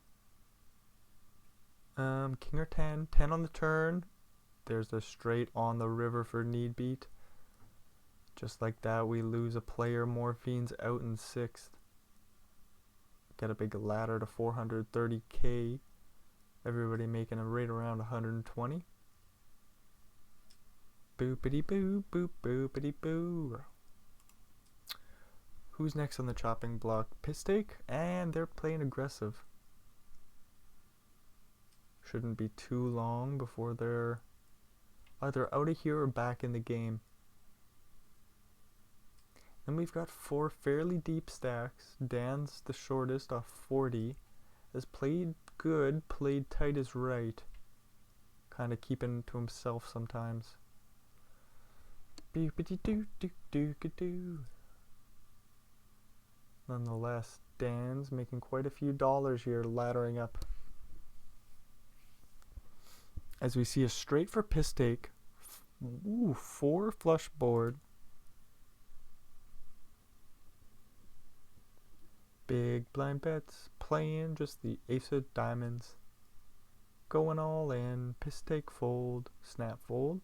King or 10. 10 on the turn. There's a straight on the river for need beat. Just like that, we lose a player. Morphine's out in 6th. Get a big ladder to 430k. Everybody making a rate around 120. Boopity boo, boop, boopity boo. Who's next on the chopping block? Piss take, and they're playing aggressive. Shouldn't be too long before they're either out of here or back in the game. Then we've got 4 fairly deep stacks. Dan's the shortest off 40. Has played good, played tight is right. Kind of keeping to himself sometimes. Boopity doo doo doo doo. Nonetheless, Dan's making quite a few dollars here, laddering up. As we see a straight for piss take. Ooh, 4 flush board. Big blind bets, playing just the ace of diamonds. Going all in. Piss take fold. Snap fold.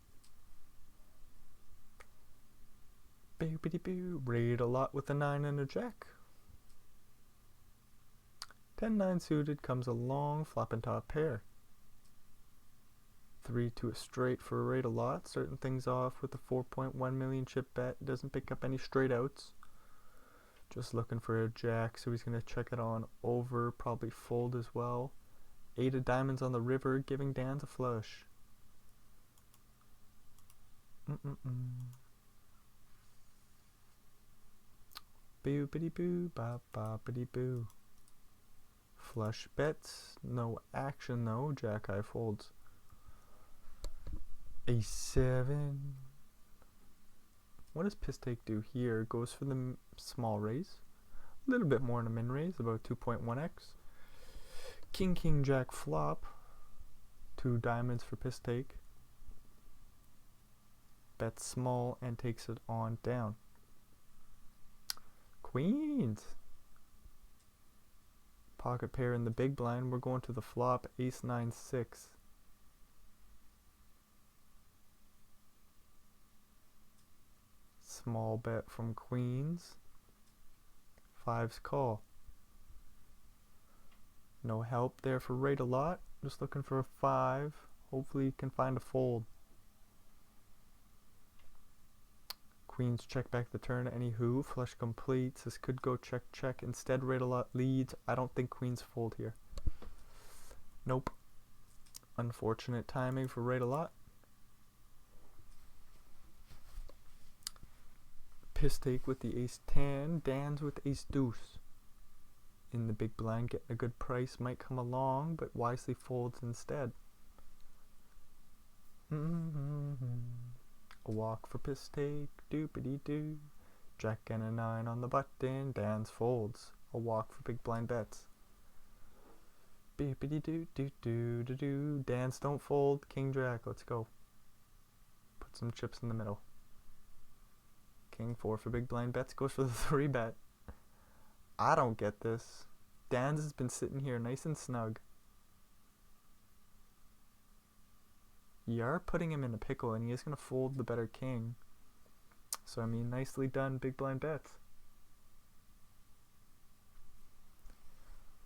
Boopity boo. Raid a lot with a 9 and a jack. 10-9 suited comes a long flopping top pair. 3 to a straight for a raid a lot. Starting things off with a 4.1 million chip bet. Doesn't pick up any straight outs. Just looking for a jack, so he's going to check it on over. Probably fold as well. 8 of diamonds on the river, giving Dan's a flush. Boopity boo, bop boppity boo. Flush bets, no action though. Jack high folds. A7. What does piss take do here? Goes for the small raise. A little bit more in a min raise, about 2.1x. King king jack flop. 2 diamonds for piss take. Bets small and takes it on down. Queens. Pocket pair in the big blind. We're going to the flop. Ace 9 6. Small bet from queens. 5's call. No help there for raid a lot. Just looking for a 5. Hopefully you can find a fold. Queens check back the turn. Anywho, flush completes. This could go check check. Instead, raid a lot leads. I don't think queens fold here. Nope. Unfortunate timing for raid a lot. Piss take with the ace 10. Dan's with ace deuce. In the big blind, getting a good price might come along, but wisely folds instead. A walk for piss take, doopity doo. Jack and a 9 on the button, Dan's folds. A walk for big blind bets. Beepity doo doo doo doo doo. Dan's don't fold, king jack, let's go. Put some chips in the middle. King 4 for big blind bets, goes for the 3 bet. I don't get this. Dan's has been sitting here nice and snug. You are putting him in a pickle, and he is going to fold the better king. So, I mean, nicely done, big blind bets.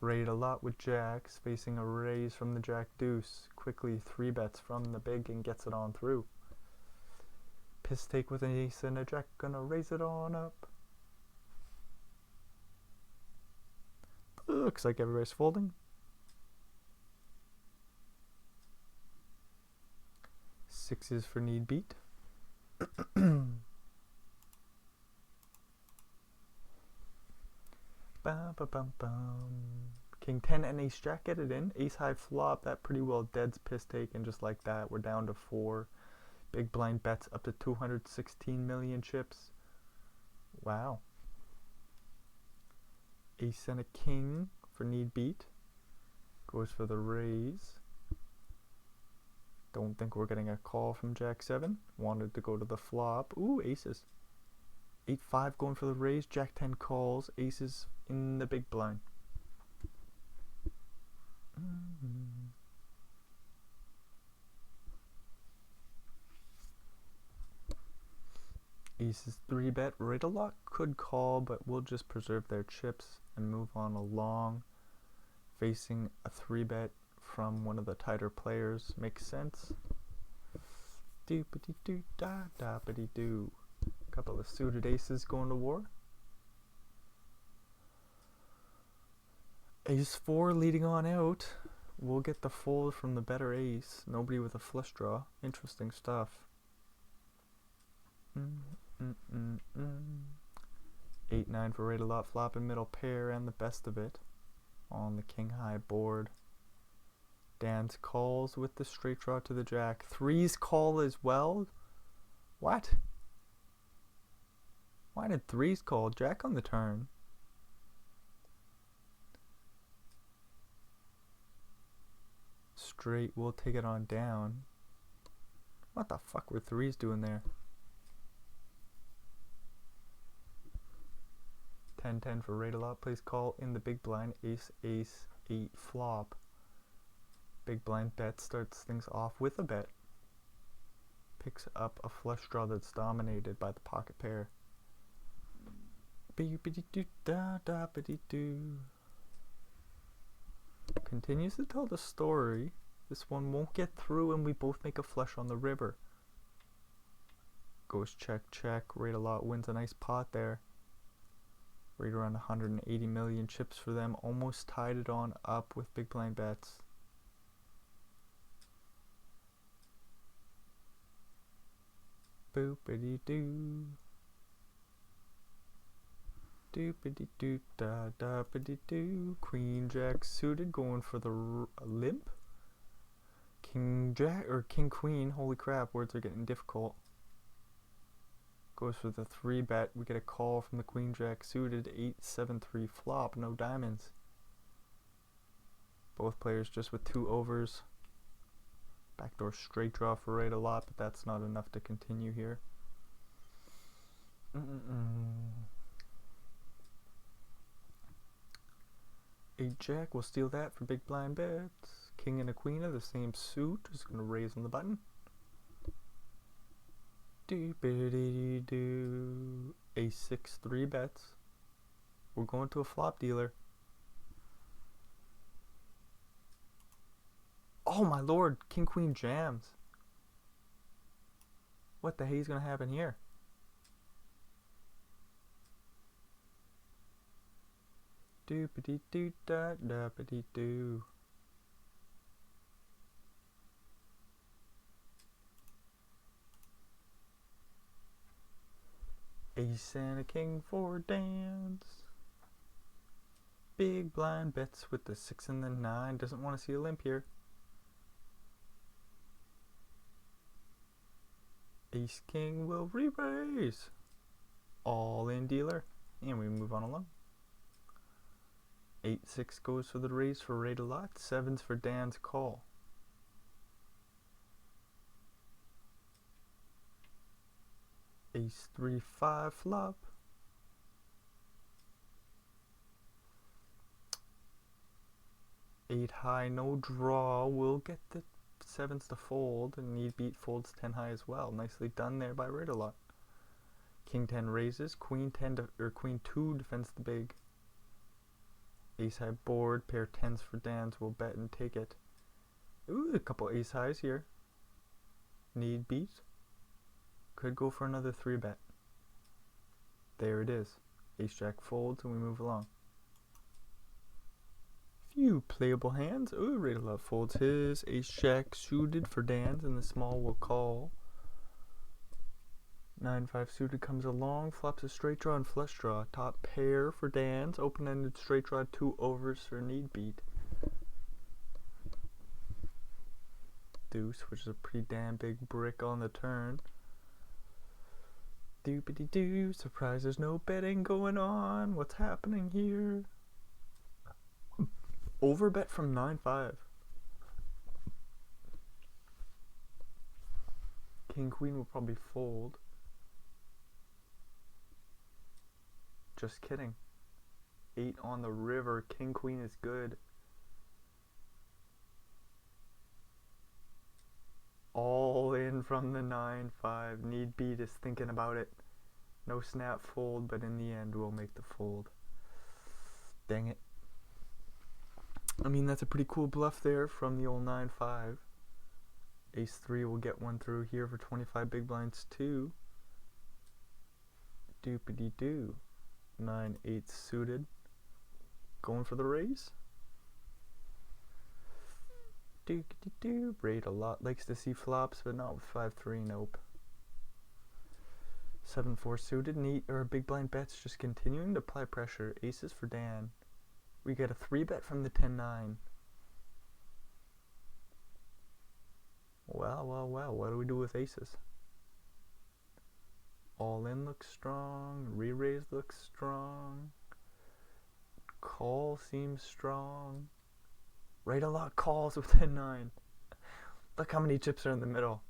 Raid a lot with jacks, facing a raise from the jack deuce. Quickly 3 bets from the big and gets it on through. Piss take with an ace and a jack, gonna raise it on up. Looks like everybody's folding. 6s for need beat. Bum, bum, bum, bum. King 10 and ace jack, get it in. Ace high flop, that pretty well deads piss take, and just like that, we're down to 4. Big blind bets up to 216 million chips. Wow. Ace and a king for need beat. Goes for the raise. Don't think we're getting a call from jack 7. Wanted to go to the flop. Ooh, aces. 8-5 going for the raise. Jack 10 calls. Aces in the big blind. Aces 3 bet. Raid a lot could call, but we'll just preserve their chips and move on along. Facing a 3 bet from one of the tighter players makes sense. Doopity doo da doopity doo. Couple of suited aces going to war. Ace 4 leading on out. We'll get the fold from the better ace. Nobody with a flush draw. Interesting stuff. 8-9 for raid a lot, flop and middle pair, and the best of it on the king high board. Dan's calls with the straight draw to the jack. 3's call as well. What? Why did 3's call? Jack on the turn. Straight, we'll take it on down. What the fuck were 3's doing there? 10-10 for raid a lot, plays call in the big blind. Ace, ace, 8 flop. Big blind bet starts things off with a bet. Picks up a flush draw that's dominated by the pocket pair. Continues to tell the story. This one won't get through and we both make a flush on the river. Goes check, check. Rate a lot wins a nice pot there. Rate around 180 million chips for them. Almost tied it on up with big blind bets. Boopity doo. Doopity doo da da pity doo. Queen jack suited going for the limp. King jack or king queen. Holy crap, words are getting difficult. Goes for the 3 bet. We get a call from the queen jack suited. 8-7-3 flop. No diamonds. Both players just with 2 overs. Backdoor straight draw for rate a lot, but that's not enough to continue here. 8 jack, we'll steal that for big blind bets. King and a queen of the same suit, just gonna raise on the button. Doopity-doo. Ace-6, 3 bets. We're going to a flop dealer. Oh my lord, king queen jams. What the hell is gonna happen here? Doopity doo da da pity doo. Ace and a king for dance. Big blind bets with the 6 and the 9. Doesn't want to see a limp here. Ace king will re-raise. All in dealer. And we move on along. 8-6 goes for the raise for rate a lot. 7's for Dan's call. Ace 3-5 flop. 8 high, no draw. We'll get the 7s to fold, and need beat folds 10 high as well. Nicely done there by rate a lot. King 10 raises. Queen 10 or Queen 2 defends the big. Ace high board. Pair 10s for Dan's. We'll bet and take it. Ooh, a couple ace highs here. Need beat. Could go for another 3 bet. There it is. Ace jack folds and we move along. Few playable hands. Ooh, rate a lot folds his. Ace jack suited for Dan's and the small will call. 9-5 suited comes along. Flops a straight draw and flush draw. Top pair for Dan's. Open-ended straight draw. 2 overs for need beat. Deuce, which is a pretty damn big brick on the turn. Doopity doo, surprise, there's no betting going on. What's happening here? Overbet from 9-5. King queen will probably fold. Just kidding. 8 on the river. King queen is good. All in from the 9-5. Need beat is thinking about it. No snap fold, but in the end we'll make the fold. Dang it. I mean, that's a pretty cool bluff there from the old 9-5. Ace 3 will get one through here for 25 big blinds too. Doopity doo. 9-8 suited. Going for the raise. Doopity doo. Rate a lot. Likes to see flops, but not with 5-3. Nope. 7-4 suited. Neat or big blind bets. Just continuing to apply pressure. Aces for Dan. We get a 3 bet from the 10-9. Well, well, well. What do we do with aces? All in looks strong. Re-raise looks strong. Call seems strong. Rate a lot calls with 10-9. Look how many chips are in the middle.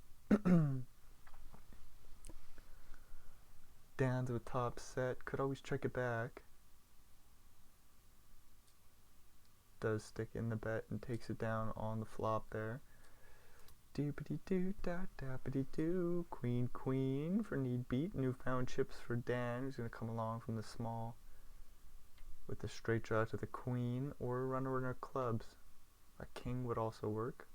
Dan's with top set. Could always check it back. does stick in the bet and takes it down on the flop there. Doopity doo da dappity doo. Queen, queen for need beat. Newfound chips for Dan, who's going to come along from the small with the straight draw to the queen, or a runner clubs. A king would also work.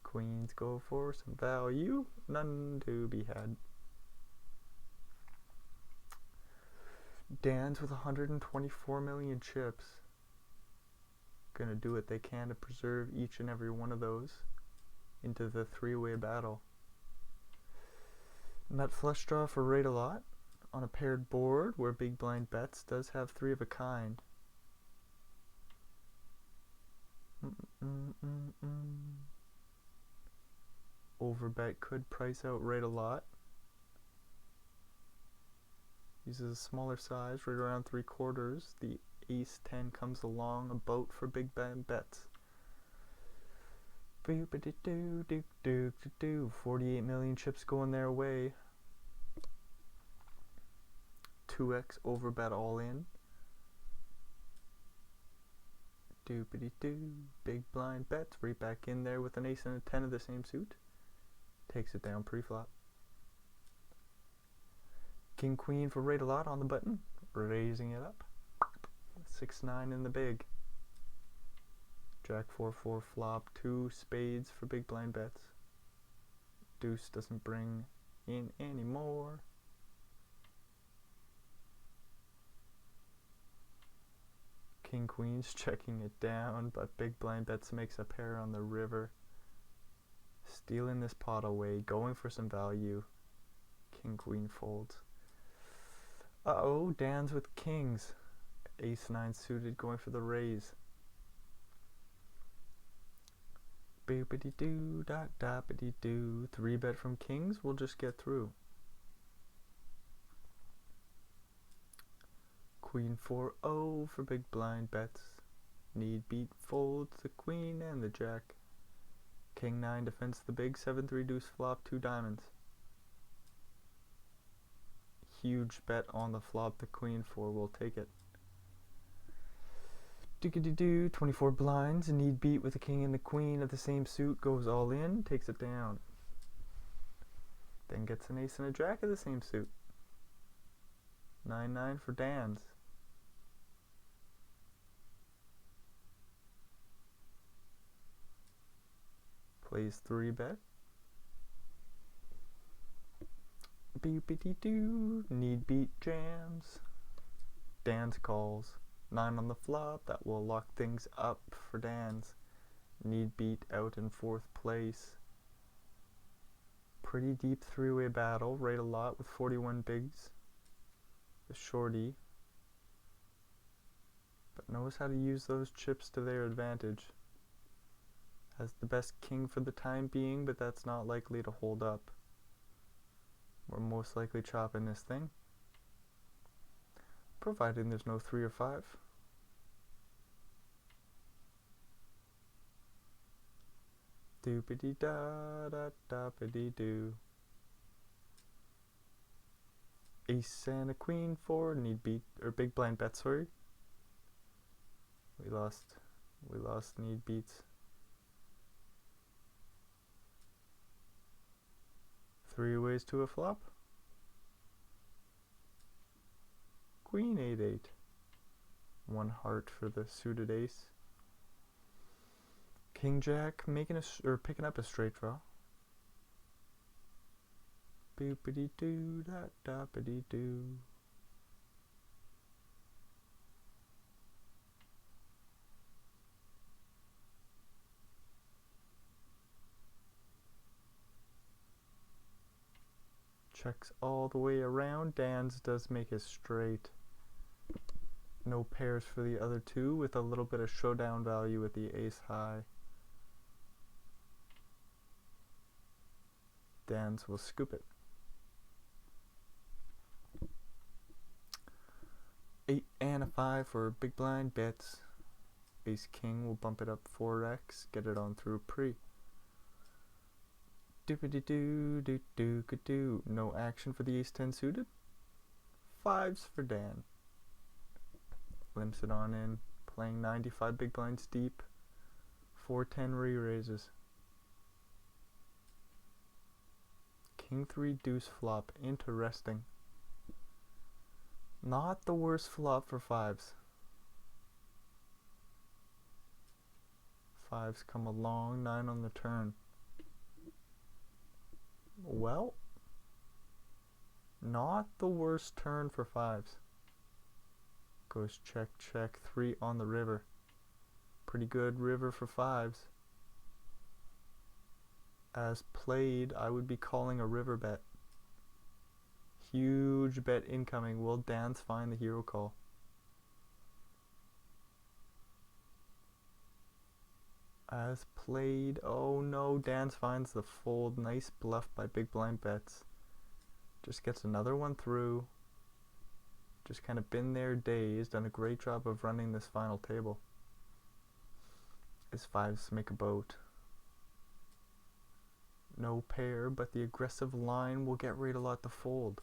Queens go for some value, none to be had. Dan's with 124 million chips. Gonna do what they can to preserve each and every one of those into the three-way battle. Nut flush draw for rate a lot on a paired board where big blind bets does have three of a kind. Overbet could price out rate a lot. Uses a smaller size, right around 3/4. The ace 10 comes along, a boat for big bets. 48 million chips going their way. 2x overbet all in. Doopity-doo. Big blind bets right back in there with an ace and a 10 of the same suit. Takes it down pre-flop. King queen for rate a lot on the button, raising it up. 6-9 in the big. Jack 4-4 flop, 2 spades for big blind bets. Deuce doesn't bring in anymore. King queen's checking it down, but big blind bets makes a pair on the river. Stealing this pot away, going for some value. King queen folds. Uh-oh, Dan's with kings. Ace 9 suited, going for the raise. Boopity doo, dot dappity doo. 3-bet from kings, we'll just get through. Queen 4-0 for big blind bets. Need beat folds the queen and the jack. King 9 defends the big. 7-3 deuce flop, 2 diamonds. Huge bet on the flop, the queen 4 will take it. Dookity-doo, 24 blinds, need beat with the king and the queen of the same suit, goes all in, takes it down. Then gets an ace and a jack of the same suit. 9-9 for Dan's. Plays 3-bet. Boopity-doo, need beat jams. Dan's calls. 9 on the flop, that will lock things up for Dan's. Need beat out in 4th place. Pretty deep 3-way battle, rate a lot with 41 bigs. The shorty. But knows how to use those chips to their advantage. Has the best king for the time being, but that's not likely to hold up. We're most likely chopping this thing, providing there's no 3 or 5. Doopity da da dappity doo. Ace and a queen 4 need beat, or big blind bet, sorry. We lost need beats. 3 ways to a flop. Queen 8-8. 1 heart for the suited ace. King Jack picking up a straight draw. Boopity doo da dappity doo. Checks all the way around. Dan's does make it straight. No pairs for the other two, with a little bit of showdown value with the ace high. Dan's will scoop it. 8 and a 5 for big blind bets. Ace king will bump it up 4x, get it on through pre. Doopity doo doo doo doo. No action for the ace 10 suited. 5s for Dan. Limps it on in, playing 95 big blinds deep. 410 re-raises. King 3 deuce flop, interesting. Not the worst flop for 5s. 5s come along, 9 on the turn. Well, not the worst turn for 5s. Goes check, check, 3 on the river. Pretty good river for 5s. As played, I would be calling a river bet. Huge bet incoming. Will Dan's find the hero call? As played, oh no, Dan's finds the fold. Nice bluff by big blind bets. Just gets another one through. Just kind of been there, dazed. Done a great job of running this final table. His 5s make a boat. No pair, but the aggressive line will get right a lot to fold.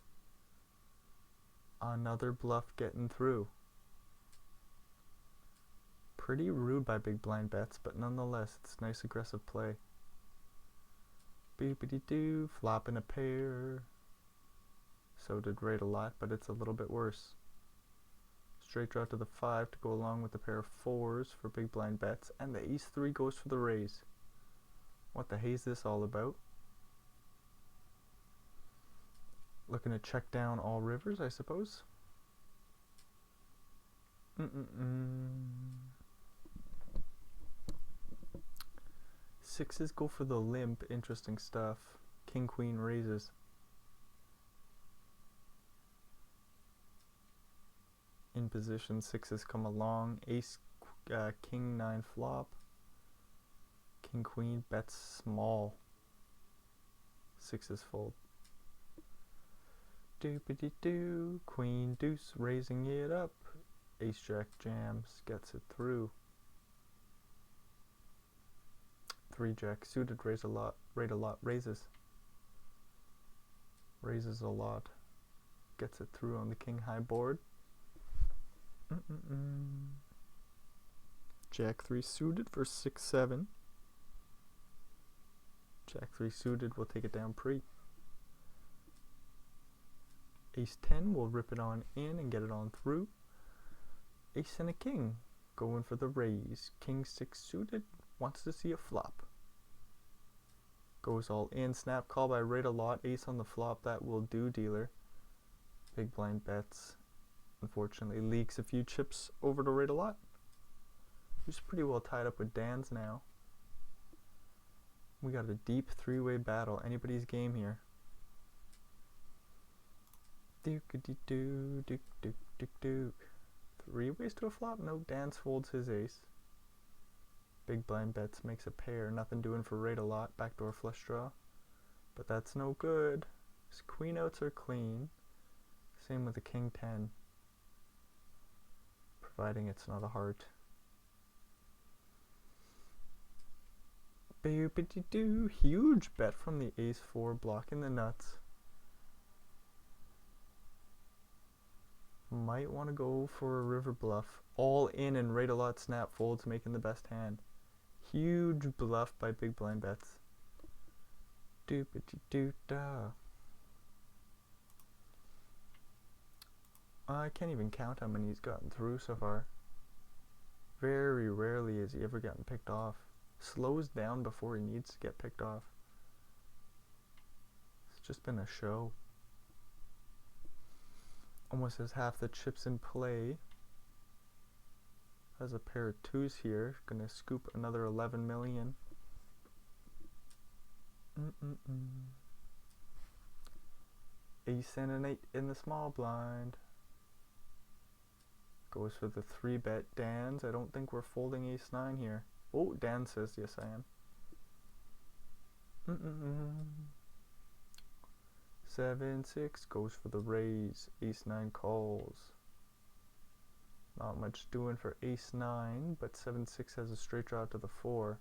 Another bluff getting through. Pretty rude by big blind bets, but nonetheless, it's nice aggressive play. Boopity-doo, flopping a pair. So did right a lot, but it's a little bit worse. Straight draw to the 5 to go along with the pair of 4s for big blind bets, and the ace 3 goes for the raise. What the hay's this all about? Looking to check down all rivers, I suppose. Sixes go for the limp, interesting stuff. King, queen raises. In position, 6s come along. Ace, king, 9 flop. King, queen bets small. 6s fold. Doopity-doo, queen, deuce, raising it up. Ace, jack jams, gets it through. 3 jack suited, raise a lot, rate a lot, raises. Raises a lot. Gets it through on the king high board. Jack 3 suited for 6-7. Jack 3 suited will take it down pre. Ace 10 will rip it on in and get it on through. Ace and a king going for the raise. King 6 suited wants to see a flop. Goes all in. Snap call by rate a lot. Ace on the flop, that will do, dealer. Big blind bets. Unfortunately leaks a few chips over to rate a lot. Who's pretty well tied up with Dan's now. We got a deep 3-way battle. Anybody's game here. Dook-a-dee-doo, dook, dook, dook, dook. 3 ways to a flop? No, Dan folds his ace. Big blind bets, makes a pair. Nothing doing for rate a lot. Backdoor flush draw. But that's no good. His queen outs are clean. Same with the king 10. Providing it's not a heart. Boopity-doo. Huge bet from the ace 4, blocking the nuts. Might want to go for a river bluff. All in and rate a lot snap folds, making the best hand. Huge bluff by big blind bets. Doopity-doo-da. I can't even count how many he's gotten through so far. Very rarely has he ever gotten picked off. Slows down before he needs to get picked off. It's just been a show. Almost has half the chips in play. Has a pair of 2s here. Gonna scoop another 11 million. Ace and an 8 in the small blind. Goes for the 3 bet. Dan's. I don't think we're folding ace 9 here. Oh, Dan says yes I am. 7-6 goes for the raise. Ace 9 calls. Not much doing for ace 9, but 7-6 has a straight draw to the 4.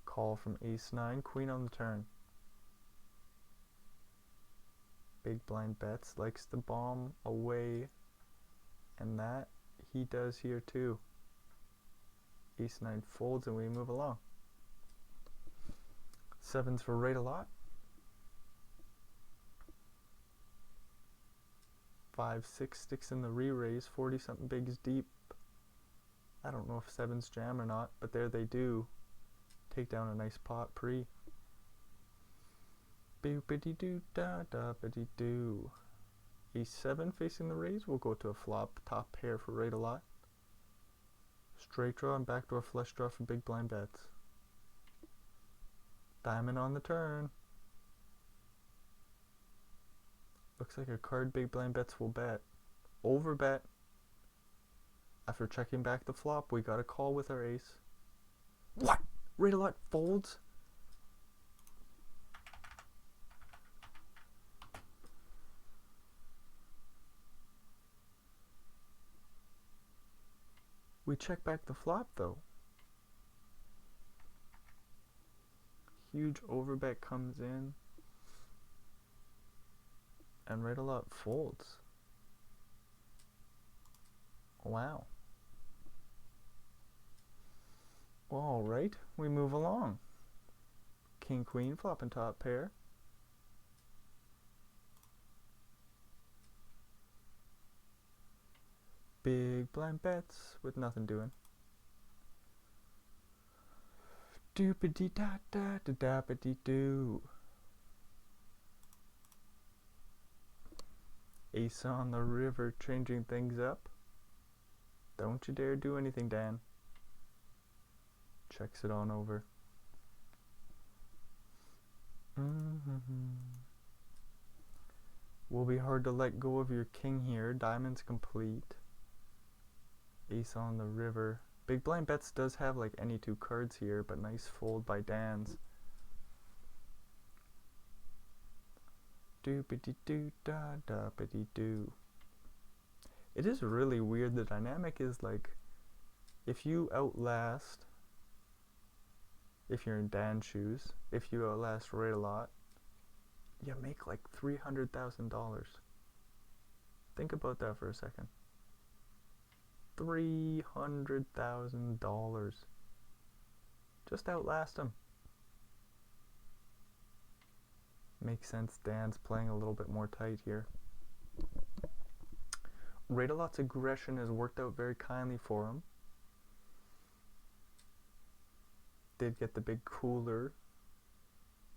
Call from ace 9, queen on the turn. Big blind bets, likes to bomb away, and that he does here too. Ace 9 folds and we move along. Sevens for right a lot. 5-6 sticks in the re-raise, 40 something bigs deep. I don't know if sevens jam or not, but there they do. Take down a nice pot pre. Boopity doo da da bitty doo. Ace 7 facing the raise, we'll go to a flop. Top pair for right a lot. Straight draw and backdoor flush draw for big blind bets. Diamond on the turn. Looks like a card big blind bets will bet. Over bet. After checking back the flop, we got a call with our ace. What? Right a lot folds? We check back the flop though. Huge overbet comes in. And right a lot folds. Wow. Well, alright, we move along. King, queen, flop and top pair. Big blind bets with nothing doing. Doopity da da da da ba dee doo. Ace on the river, changing things up. Don't you dare do anything, Dan. Checks it on over. Will be hard to let go of your king here. Diamond's complete. Ace on the river. Big blind bets does have like any two cards here, but nice fold by Dan's. Doopity doo da da bitty doo. It is really weird. The dynamic is like, if you outlast, if you're in Dan's shoes, if you outlast right a lot, you make like $300,000. Think about that for a second. $300,000. Just outlast him. Makes sense. Dan's playing a little bit more tight here. Rate-a-lot's aggression has worked out very kindly for him. Did get the big cooler.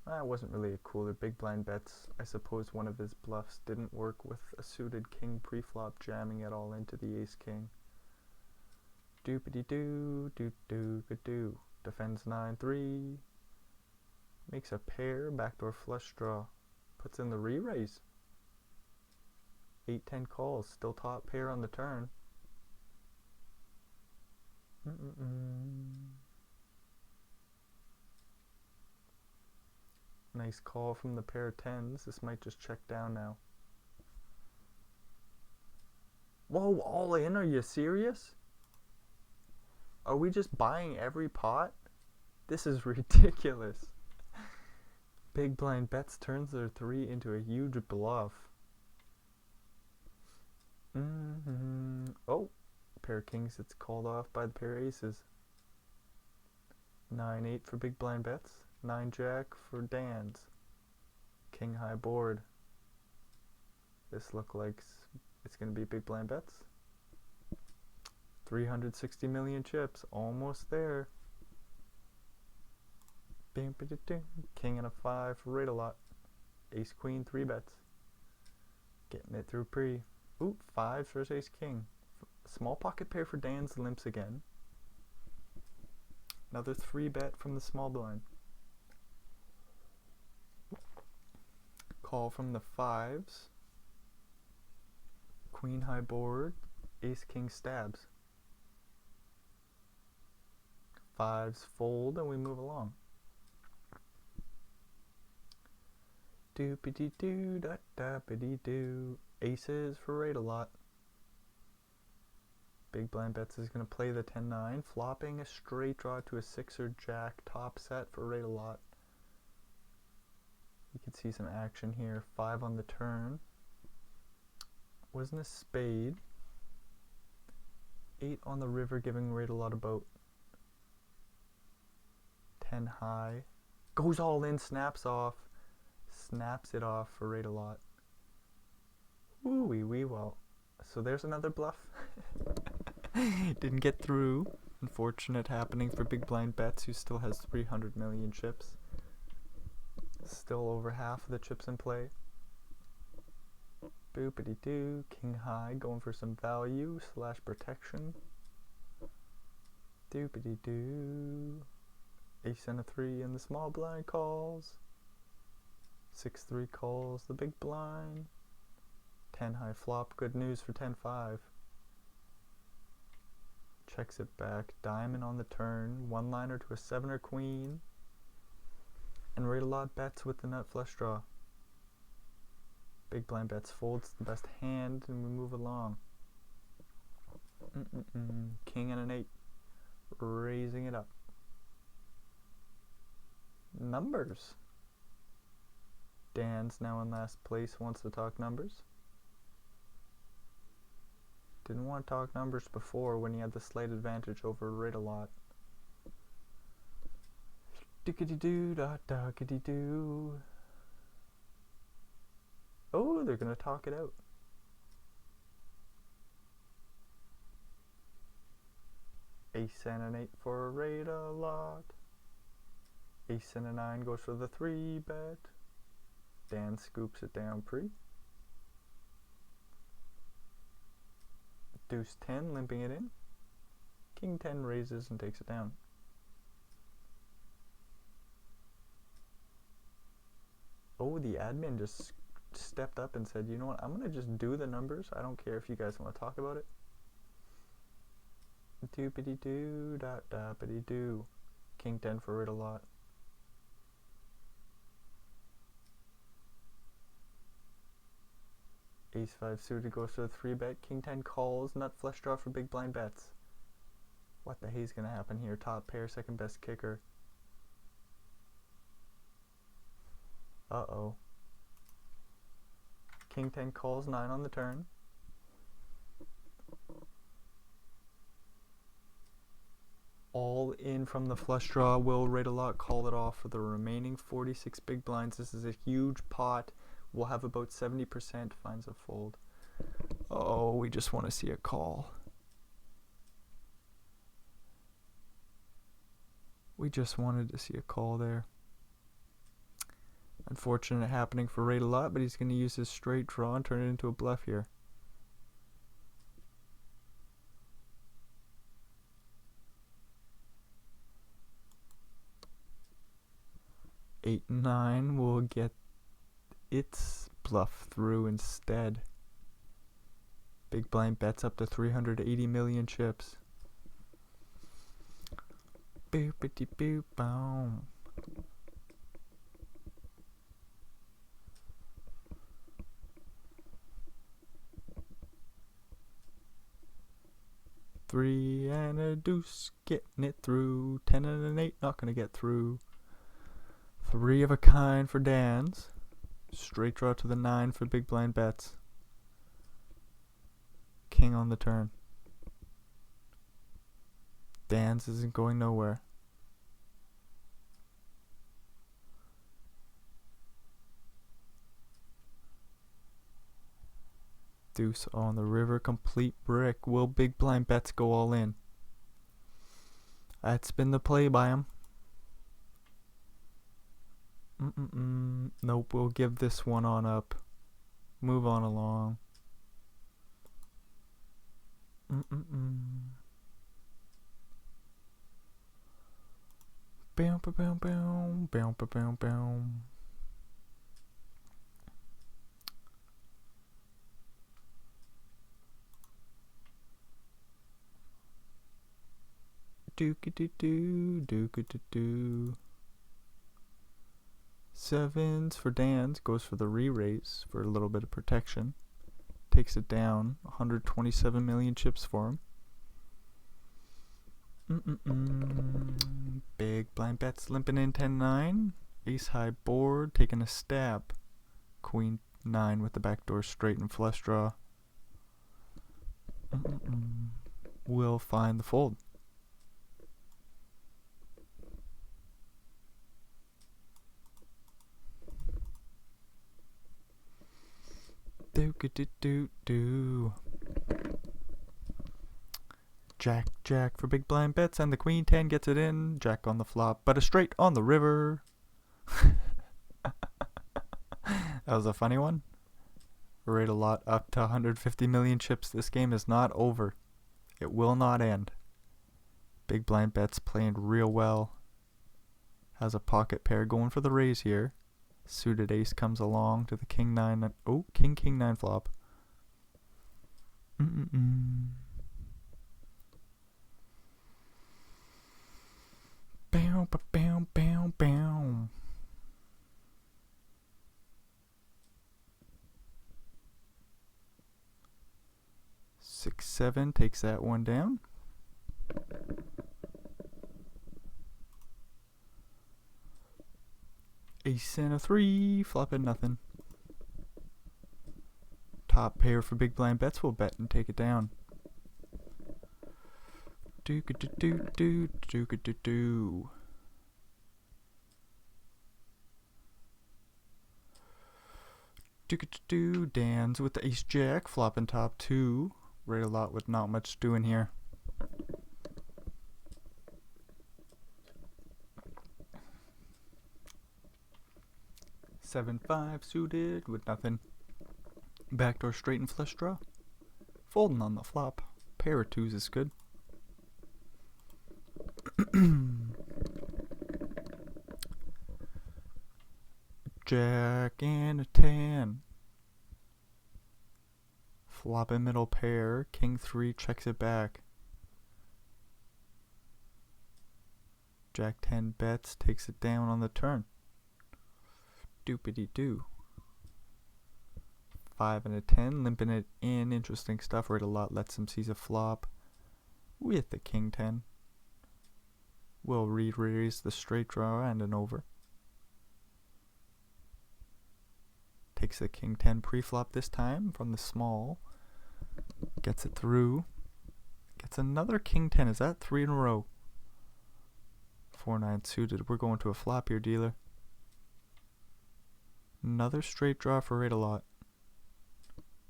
It wasn't really a cooler. Big blind bets. I suppose one of his bluffs didn't work with a suited king pre-flop jamming it all into the ace king. Doopity doo doo doo doo. Defends 9-3. Makes a pair. Backdoor flush draw. Puts in the re-raise. 8-10 calls. Still top pair on the turn. Nice call from the pair of tens. This might just check down now. Whoa, all in? Are you serious? Are we just buying every pot? This is ridiculous. Big blind bets turns their 3 into a huge bluff. Oh, pair of kings, it's called off by the pair of aces. 9-8 for big blind bets. 9-jack for Dan's. King high board. This looks like it's going to be big blind bets. 360 million chips, almost there. King and a 5 for right a lot. Ace queen 3 bets. Getting it through pre. Ooh, 5 versus ace king. Small pocket pair for Dan's limps again. Another 3 bet from the small blind. Call from the 5s. Queen high board. Ace king stabs. 5s fold and we move along. Doopity doo da da bitty doo. Aces for right a lot. Big blind bets is going to play the 10-9, flopping a straight draw to a 6 or jack top set for right a lot. You could see some action here. 5 on the turn. Wasn't a spade. 8 on the river, giving Raid a lot of boat. 10 high. Goes all in, snaps off. Snaps it off for Raid a lot. Ooh wee wee, well. So there's another bluff. Didn't get through. Unfortunate happening for Big Blind Bets, who still has 300 million chips. Still over half of the chips in play. Boopity doo. King high, going for some value / protection. Doopity doo. Ace and a 3 and the small blind calls. 6-3 calls the big blind. 10 high flop. Good news for 10-5. Checks it back. Diamond on the turn. One liner to a 7 or queen. And Raid a lot bets with the nut flush draw. Big Blind Bets folds the best hand and we move along. King and an 8. Raising it up. Numbers. Dan's now in last place, wants to talk numbers. Didn't want to talk numbers before when he had the slight advantage over Raid a lot. Dickety doo da duckety doo. Oh, they're gonna talk it out. Ace and an 8 for Raid a lot. Ace and a 9 goes for the 3 bet. Dan scoops it down pre. Deuce 10, limping it in. King 10 raises and takes it down. Oh, the admin just stepped up and said, you know what, I'm going to just do the numbers. I don't care if you guys want to talk about it. Doopity doo, dot doppity doo. King 10 for Raid a lot. Ace 5 suited goes to the 3 bet. King 10 calls. Nut flush draw for Big Blind Bets. What the hell's gonna happen here? Top pair, second best kicker. Uh-oh. King 10 calls, 9 on the turn. All in from the flush draw. Will Raid a lot call it off for the remaining 46 big blinds. This is a huge pot. We'll have about 70%, finds a fold. Oh, we just want to see a call. We just wanted to see a call there. Unfortunate happening for Raid a lot, but he's going to use his straight draw and turn it into a bluff here. Eight, 9 will get its bluff through instead. Big Blind Bets up to 380 million chips. Boopity boop boom. Three and a deuce, getting it through. 10 and an 8, not gonna get through. 3 of a kind for Dan's. Straight draw to the 9 for Big Blind Bets. King on the turn. Dan's isn't going nowhere. Deuce on the river, complete brick. Will Big Blind Bets go all in? That's been the play by him. Nope, we'll give this one on up. Move on along. Bow, bow, bow, bow, bow, bow, bow, bow. Doo-ka-doo-doo, doo-ka-doo-doo. 7s for Dan's, goes for the re-raise for a little bit of protection. Takes it down, 127 million chips for him. Big Blind Bets limping in 10-9. Ace high board, taking a stab. Queen 9 with the backdoor straight and flush draw. Will find the fold. Do. Jack for big blind bets, and the queen 10 gets it in. Jack on the flop, but a straight on the river. That was a funny one. Rate a lot up to 150 million chips. This game is not over. It will not end. Big blind bets playing real well. Has a pocket pair going for the raise here. Suited ace comes along to the king 9. Oh, king 9 flop. Bow, bow, bow, bow. Six, 7 takes that one down. Ace and a 3, flopping nothing. Top pair for big blind bets, will bet and take it down. Do. Dan's with the ace jack, flopping top 2. Rate a lot with not much doing here. Seven, 5 suited with nothing. Backdoor straight and flush draw. Folding on the flop. Pair of 2s is good. Jack and a 10. Flop a middle pair. King 3 checks it back. Jack 10 bets, takes it down on the turn. Doopity doo. 5 and a 10, limping it in. Interesting stuff. Rate a lot, lets him seize a flop with the king 10. Will re-raise the straight draw and an over. Takes the king 10 pre-flop this time from the small. Gets it through. Gets another king 10. Is that 3 in a row? 4-9 suited. We're going to a flop here, dealer. Another straight draw for rate a lot.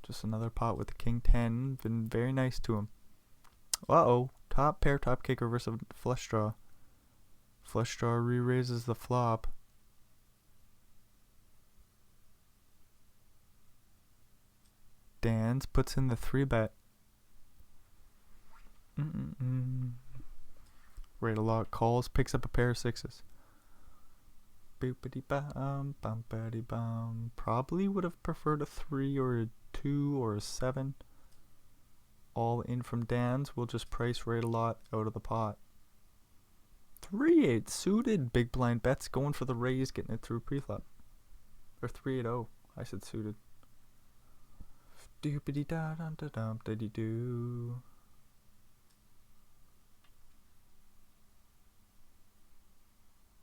Just another pot with the king 10. Been very nice to him. Uh-oh. Top pair, top kicker versus flush draw. Flush draw re-raises the flop. Dan's puts in the 3-bet. Rate a lot, calls, picks up a pair of 6s. Boopity bum, bumpity bum. Probably would have preferred a 3 or a 2 or a 7. All in from Dan's. We'll just price rate a lot out of the pot. 3-8 suited. Big blind bets going for the raise, getting it through preflop. Or 3-8-0. I said suited. Doopity da dum da dum diddy doo.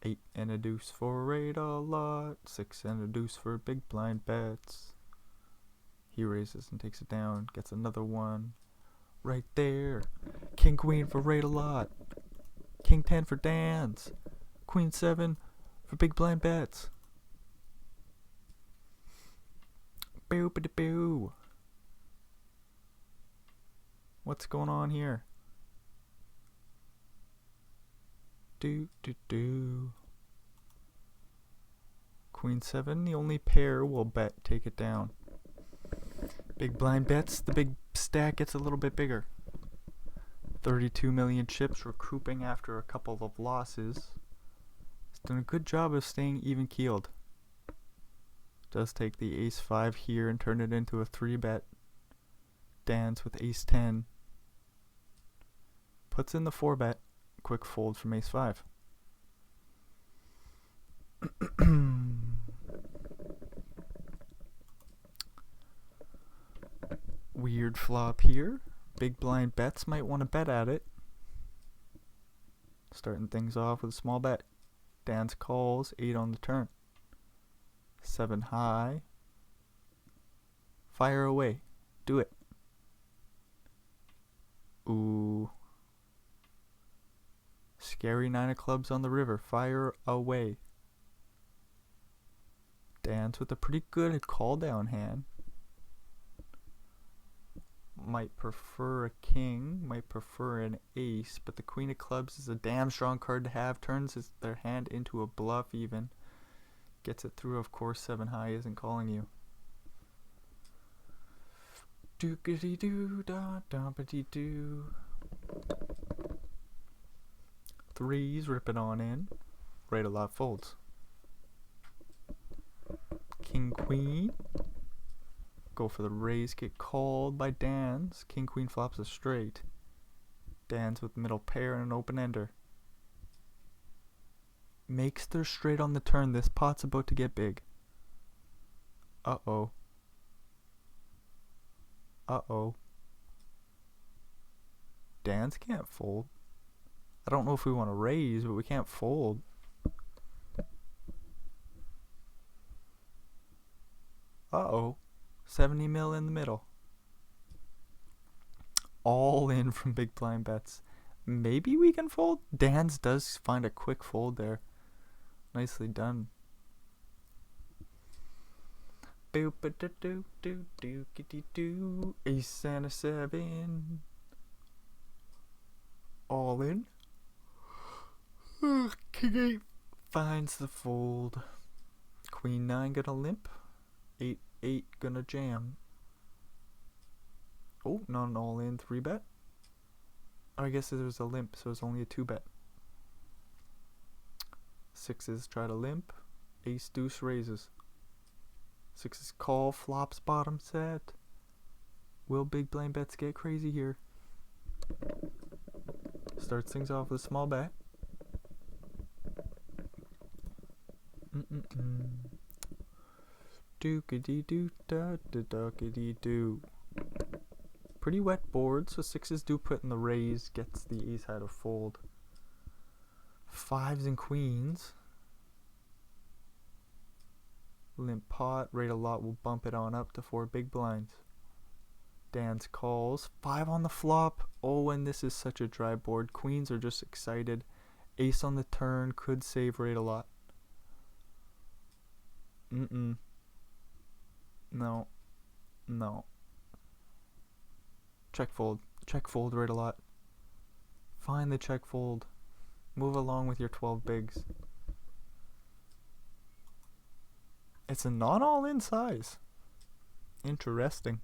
Eight and a deuce for rate a lot. 6 and a deuce for big blind bets. He raises and takes it down. Gets another one. Right there. King queen for rate a lot. King 10 for Dan's. Queen 7 for big blind bets. Boopity boo. What's going on here? Do. Queen 7, the only pair will bet, take it down. Big blind bets, the big stack gets a little bit bigger. 32 million chips, recouping after a couple of losses. He's done a good job of staying even keeled. Does take the ace 5 here and turn it into a 3-bet. Dan's with ace 10. Puts in the 4-bet. Quick fold from ace 5. Weird flop here. Big blind bets, might want to bet at it. Starting things off with a small bet. Dan's calls, 8 on the turn. 7 high. Fire away. Do it. Ooh. Scary 9 of clubs on the river. Fire away. Dan's with a pretty good call down hand. Might prefer a king, might prefer an ace, but the queen of clubs is a damn strong card to have. Turns their hand into a bluff even. Gets it through, of course. 7 high isn't calling you. Dookity doo da dumpity doo. 3s ripping on in. Right a lot folds. King queen. Go for the raise, get called by Dan's. King queen flops a straight. Dan's with middle pair and an open ender. Makes their straight on the turn. This pot's about to get big. Uh-oh. Uh-oh. Dan's can't fold. I don't know if we want to raise, but we can't fold. Uh-oh. 70 mil in the middle. All in from big blind bets. Maybe we can fold? Dan's does find a quick fold there. Nicely done. Boop a doo doo doo doo kitty doo. Ace and a 7. All in. King 8 finds the fold. Queen 9 gonna limp. 8 gonna jam. Oh, not an all in 3 bet. Oh, I guess there's a limp, so it's only a 2 bet. 6s try to limp. Ace deuce raises. 6s call, flops bottom set. Will big blind bets get crazy here? Starts things off with a small bet. Dookity doo da da dookity doo. Pretty wet board, so 6s do put in the raise, gets the ace high to fold. 5s and queens. Limp pot, rate a lot will bump it on up to 4 big blinds. Dan's calls. 5 on the flop. Oh, and this is such a dry board. Queens are just excited. Ace on the turn could save rate a lot. No. No. Check fold. Check fold rate a lot. Find the check fold. Move along with your 12 bigs. It's a not all in size. Interesting.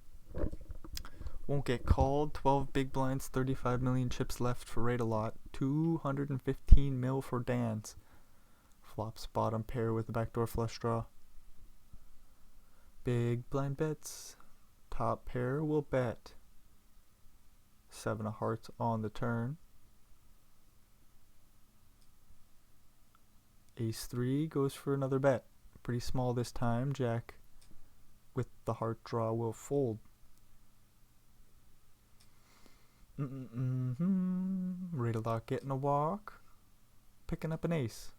Won't get called. 12 big blinds, 35 million chips left for rate a lot. 215 mil for Dan's. Flops bottom pair with the backdoor flush draw. Big blind bets. Top pair will bet. 7 of hearts on the turn. Ace 3 goes for another bet. Pretty small this time. Jack with the heart draw will fold. Rate a lot getting a walk. Picking up an ace.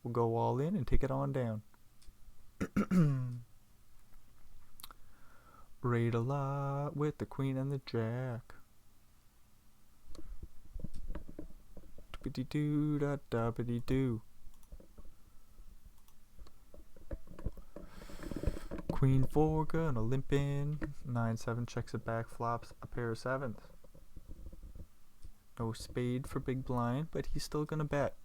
We'll go all in and take it on down. Rate a lot with the queen and the jack. Doopity doo da da doo. Queen 4 gonna limp in. 9-7 checks it back, flops a pair of 7s. No spade for big blind, but he's still gonna bet.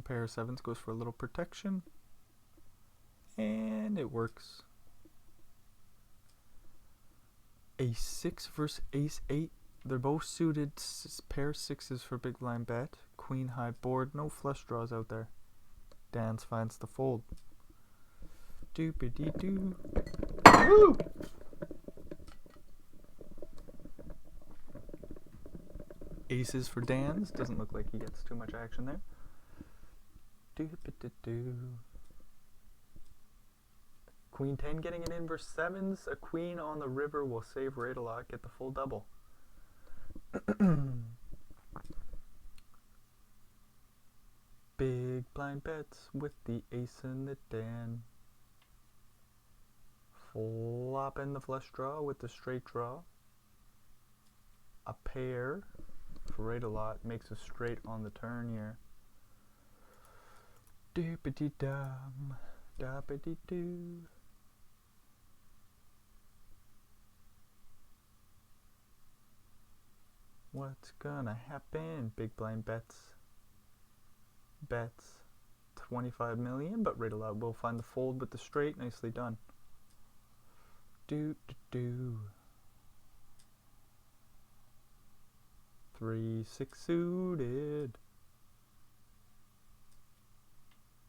Pair of 7s goes for a little protection. And it works. Ace 6 versus Ace 8. They're both suited. Pair 6s for big blind bet. Queen high board. No flush draws out there. Dan's finds the fold. Doopity doo. Woo! Aces for Dan's. Doesn't look like he gets too much action there. Doopity doo. Queen 10 getting an inverse sevens. A queen on the river will save rate a lot, get the full double. Big blind bets with the ace and the Dan. Flop in the flush draw with the straight draw. A pair for rate a lot makes a straight on the turn here. Doopity dum, doopity doo. What's gonna happen? Big blind bets. Bets 25 million, but rate a lot will find the fold with the straight. Nicely done. Do do do. 3-6 suited.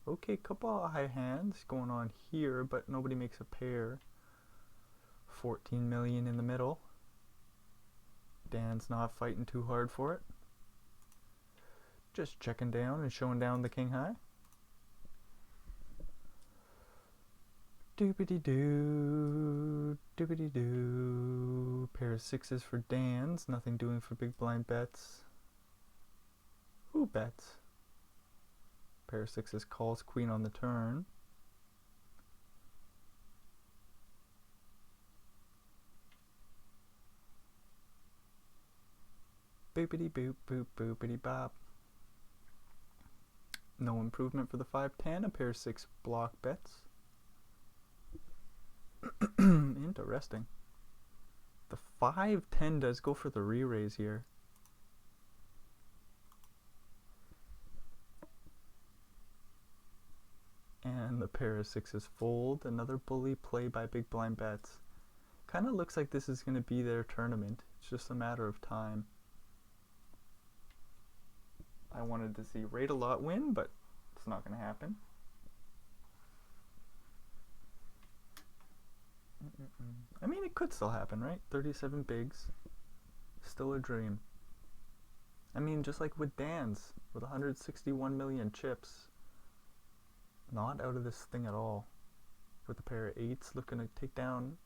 Okay, couple of high hands going on here, but nobody makes a pair. 14 million in the middle. Dan's not fighting too hard for it. Just checking down and showing down the king high. Doopity doo, doopity doo. Pair of sixes for Dan's. Nothing doing for big blind bets. Who bets? Pair of sixes calls queen on the turn. Boopity boop boop boopity bop. No improvement for the 5-10. A pair of 6 block bets. Interesting. The 5-10 does go for the re-raise here. And the pair of 6s fold. Another bully play by big blind bets. Kind of looks like this is going to be their tournament. It's just a matter of time. I wanted to see rate a lot win, but it's not going to happen. I mean, it could still happen, right? 37 bigs. Still a dream. I mean, just like with Dan's, with 161 million chips. Not out of this thing at all. With a pair of 8s looking to take down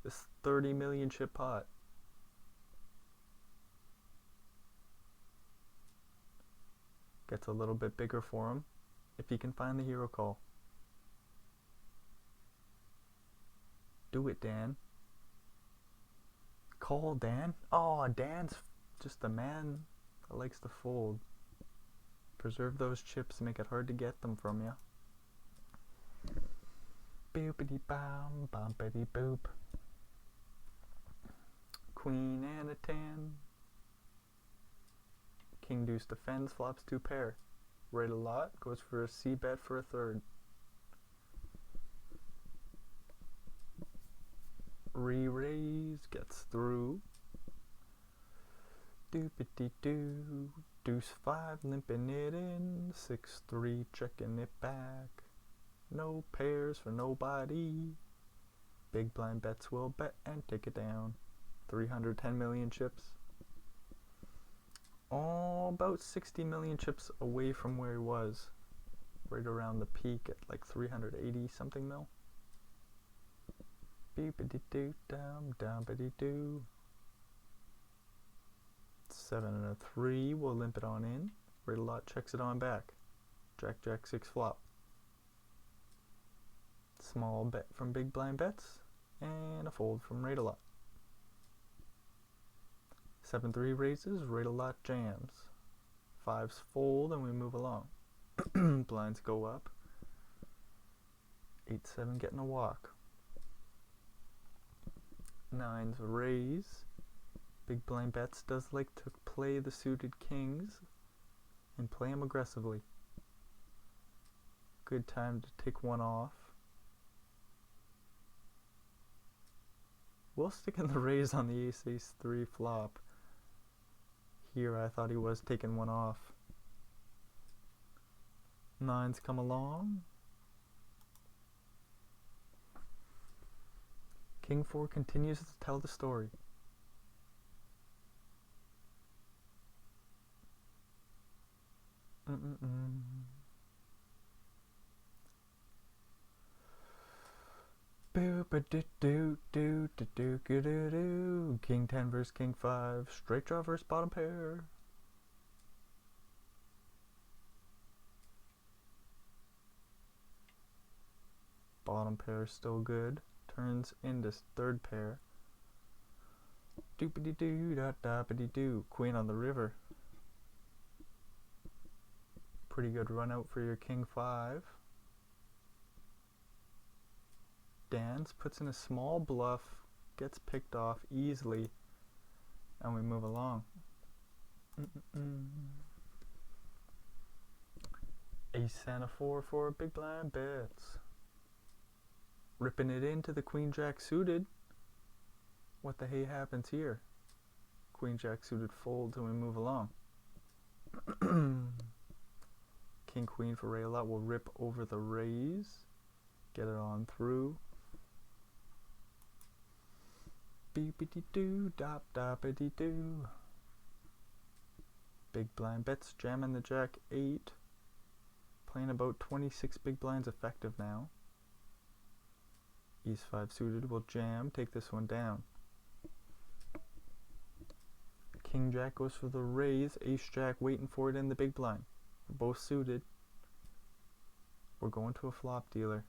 this 30 million chip pot. Gets a little bit bigger for him if he can find the hero call. Do it, Dan. Call, Dan. Oh, Dan's just the man that likes to fold. Preserve those chips, make it hard to get them from you. Boopity bam, bumpity boop. Queen and a 10. King deuce defends, flops 2 pair. Rate a lot, goes for a C bet for a third. Re-raise, gets through. Doopity doo. Deuce 5, limping it in. 6-3, checking it back. No pairs for nobody. Big blind bets will bet and take it down. 310 million chips. Oh, about 60 million chips away from where he was. Right around the peak at like 380 something mil. Beepity doo dum dumpity doo. 7 and a 3. We'll limp it on in. Rate a lot checks it on back. Jack Jack 6 flop. Small bet from big blind bets. And a fold from rate a lot. 7-3 raises, rate a lot jams. 5s fold and we move along. Blinds go up. 8-7 getting a walk. 9s raise. Big blind bets does like to play the suited kings and play them aggressively. Good time to take one off. We'll stick in the raise on the ace-3 flop. Here I thought he was taking one off. 9s come along. King 4 continues to tell the story. Boo-ba-doo-doo-doo-doo-doo-doo. King 10 versus King 5. Straight draw versus bottom pair. Bottom pair still good. Turns into third pair. Doopity-doo-da-da-ba-dee-doo. Queen on the river. Pretty good run out for your King 5. Dan's puts in a small bluff, gets picked off easily, and we move along. Ace and a 4 for big blind bets. Ripping it into the Queen Jack suited. What the hey happens here? Queen Jack suited folds and we move along. King Queen for raise a lot will rip over the raise. Get it on through. Beepity-doo, dop-doppity-doo. Big blind bets, jamming the Jack 8. Playing about 26 big blinds effective now. Ace 5 suited will jam, take this one down. King Jack goes for the raise, Ace Jack waiting for it in the big blind. We're both suited. We're going to a flop dealer.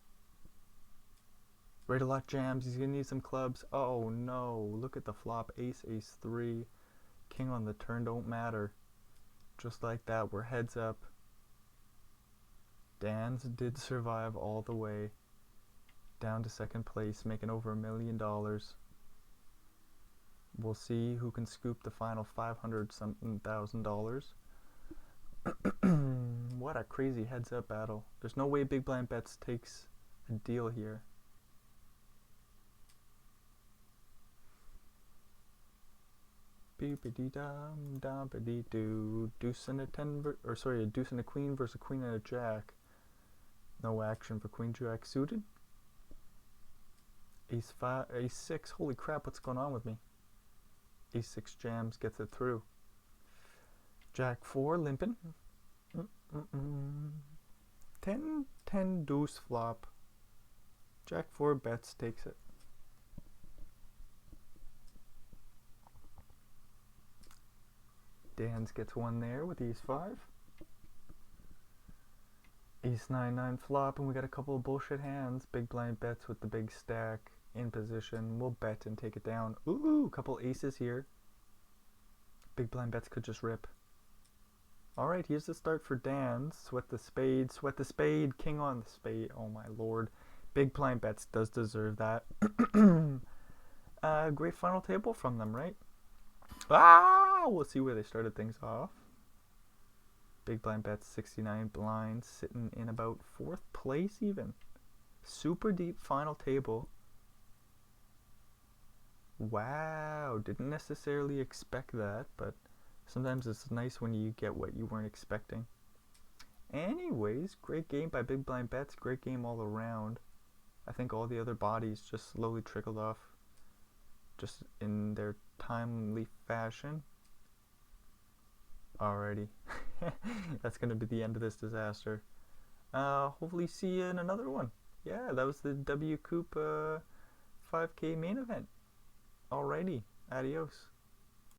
Raid a lot jams, he's gonna need some clubs. Oh no, look at the flop, ace, ace 3. King on the turn don't matter. Just like that, we're heads up. Dan's did survive all the way. Down to second place, making over $1 million. We'll see who can scoop the final 500-something thousand. What a crazy heads up battle. There's no way big blind bets takes a deal here. Beepity-dum, dum-ba-dee-doo. Deuce and a 10 or sorry, a deuce and a queen versus a queen and a jack. No action for Queen Jack suited. Ace 5, Ace 6. Holy crap, what's going on with me? Ace 6 jams, gets it through. Jack 4 limping. 10 deuce flop. Jack 4 bets, takes it. Dan's gets one there with Ace 5. Ace 9 flop, and we got a couple of bullshit hands. Big blind bets with the big stack in position. We'll bet and take it down. Ooh, couple aces here. Big blind bets could just rip. Alright, here's the start for Dan. Sweat the spade, sweat the spade, king on the spade. Oh my lord. Big blind bets does deserve that. Great final table from them, right? We'll see where they started things off. Big blind bets, 69 blinds, sitting in about 4th place even. Super deep final table. Wow, didn't necessarily expect that, but sometimes it's nice when you get what you weren't expecting. Anyways, great game by big blind bets, great game all around. I think all the other bodies just slowly trickled off, just in their timely fashion. Alrighty, that's gonna be the end of this disaster. Hopefully see you in another one. Yeah, that was the WCOOP 5K main event. Alrighty, adios.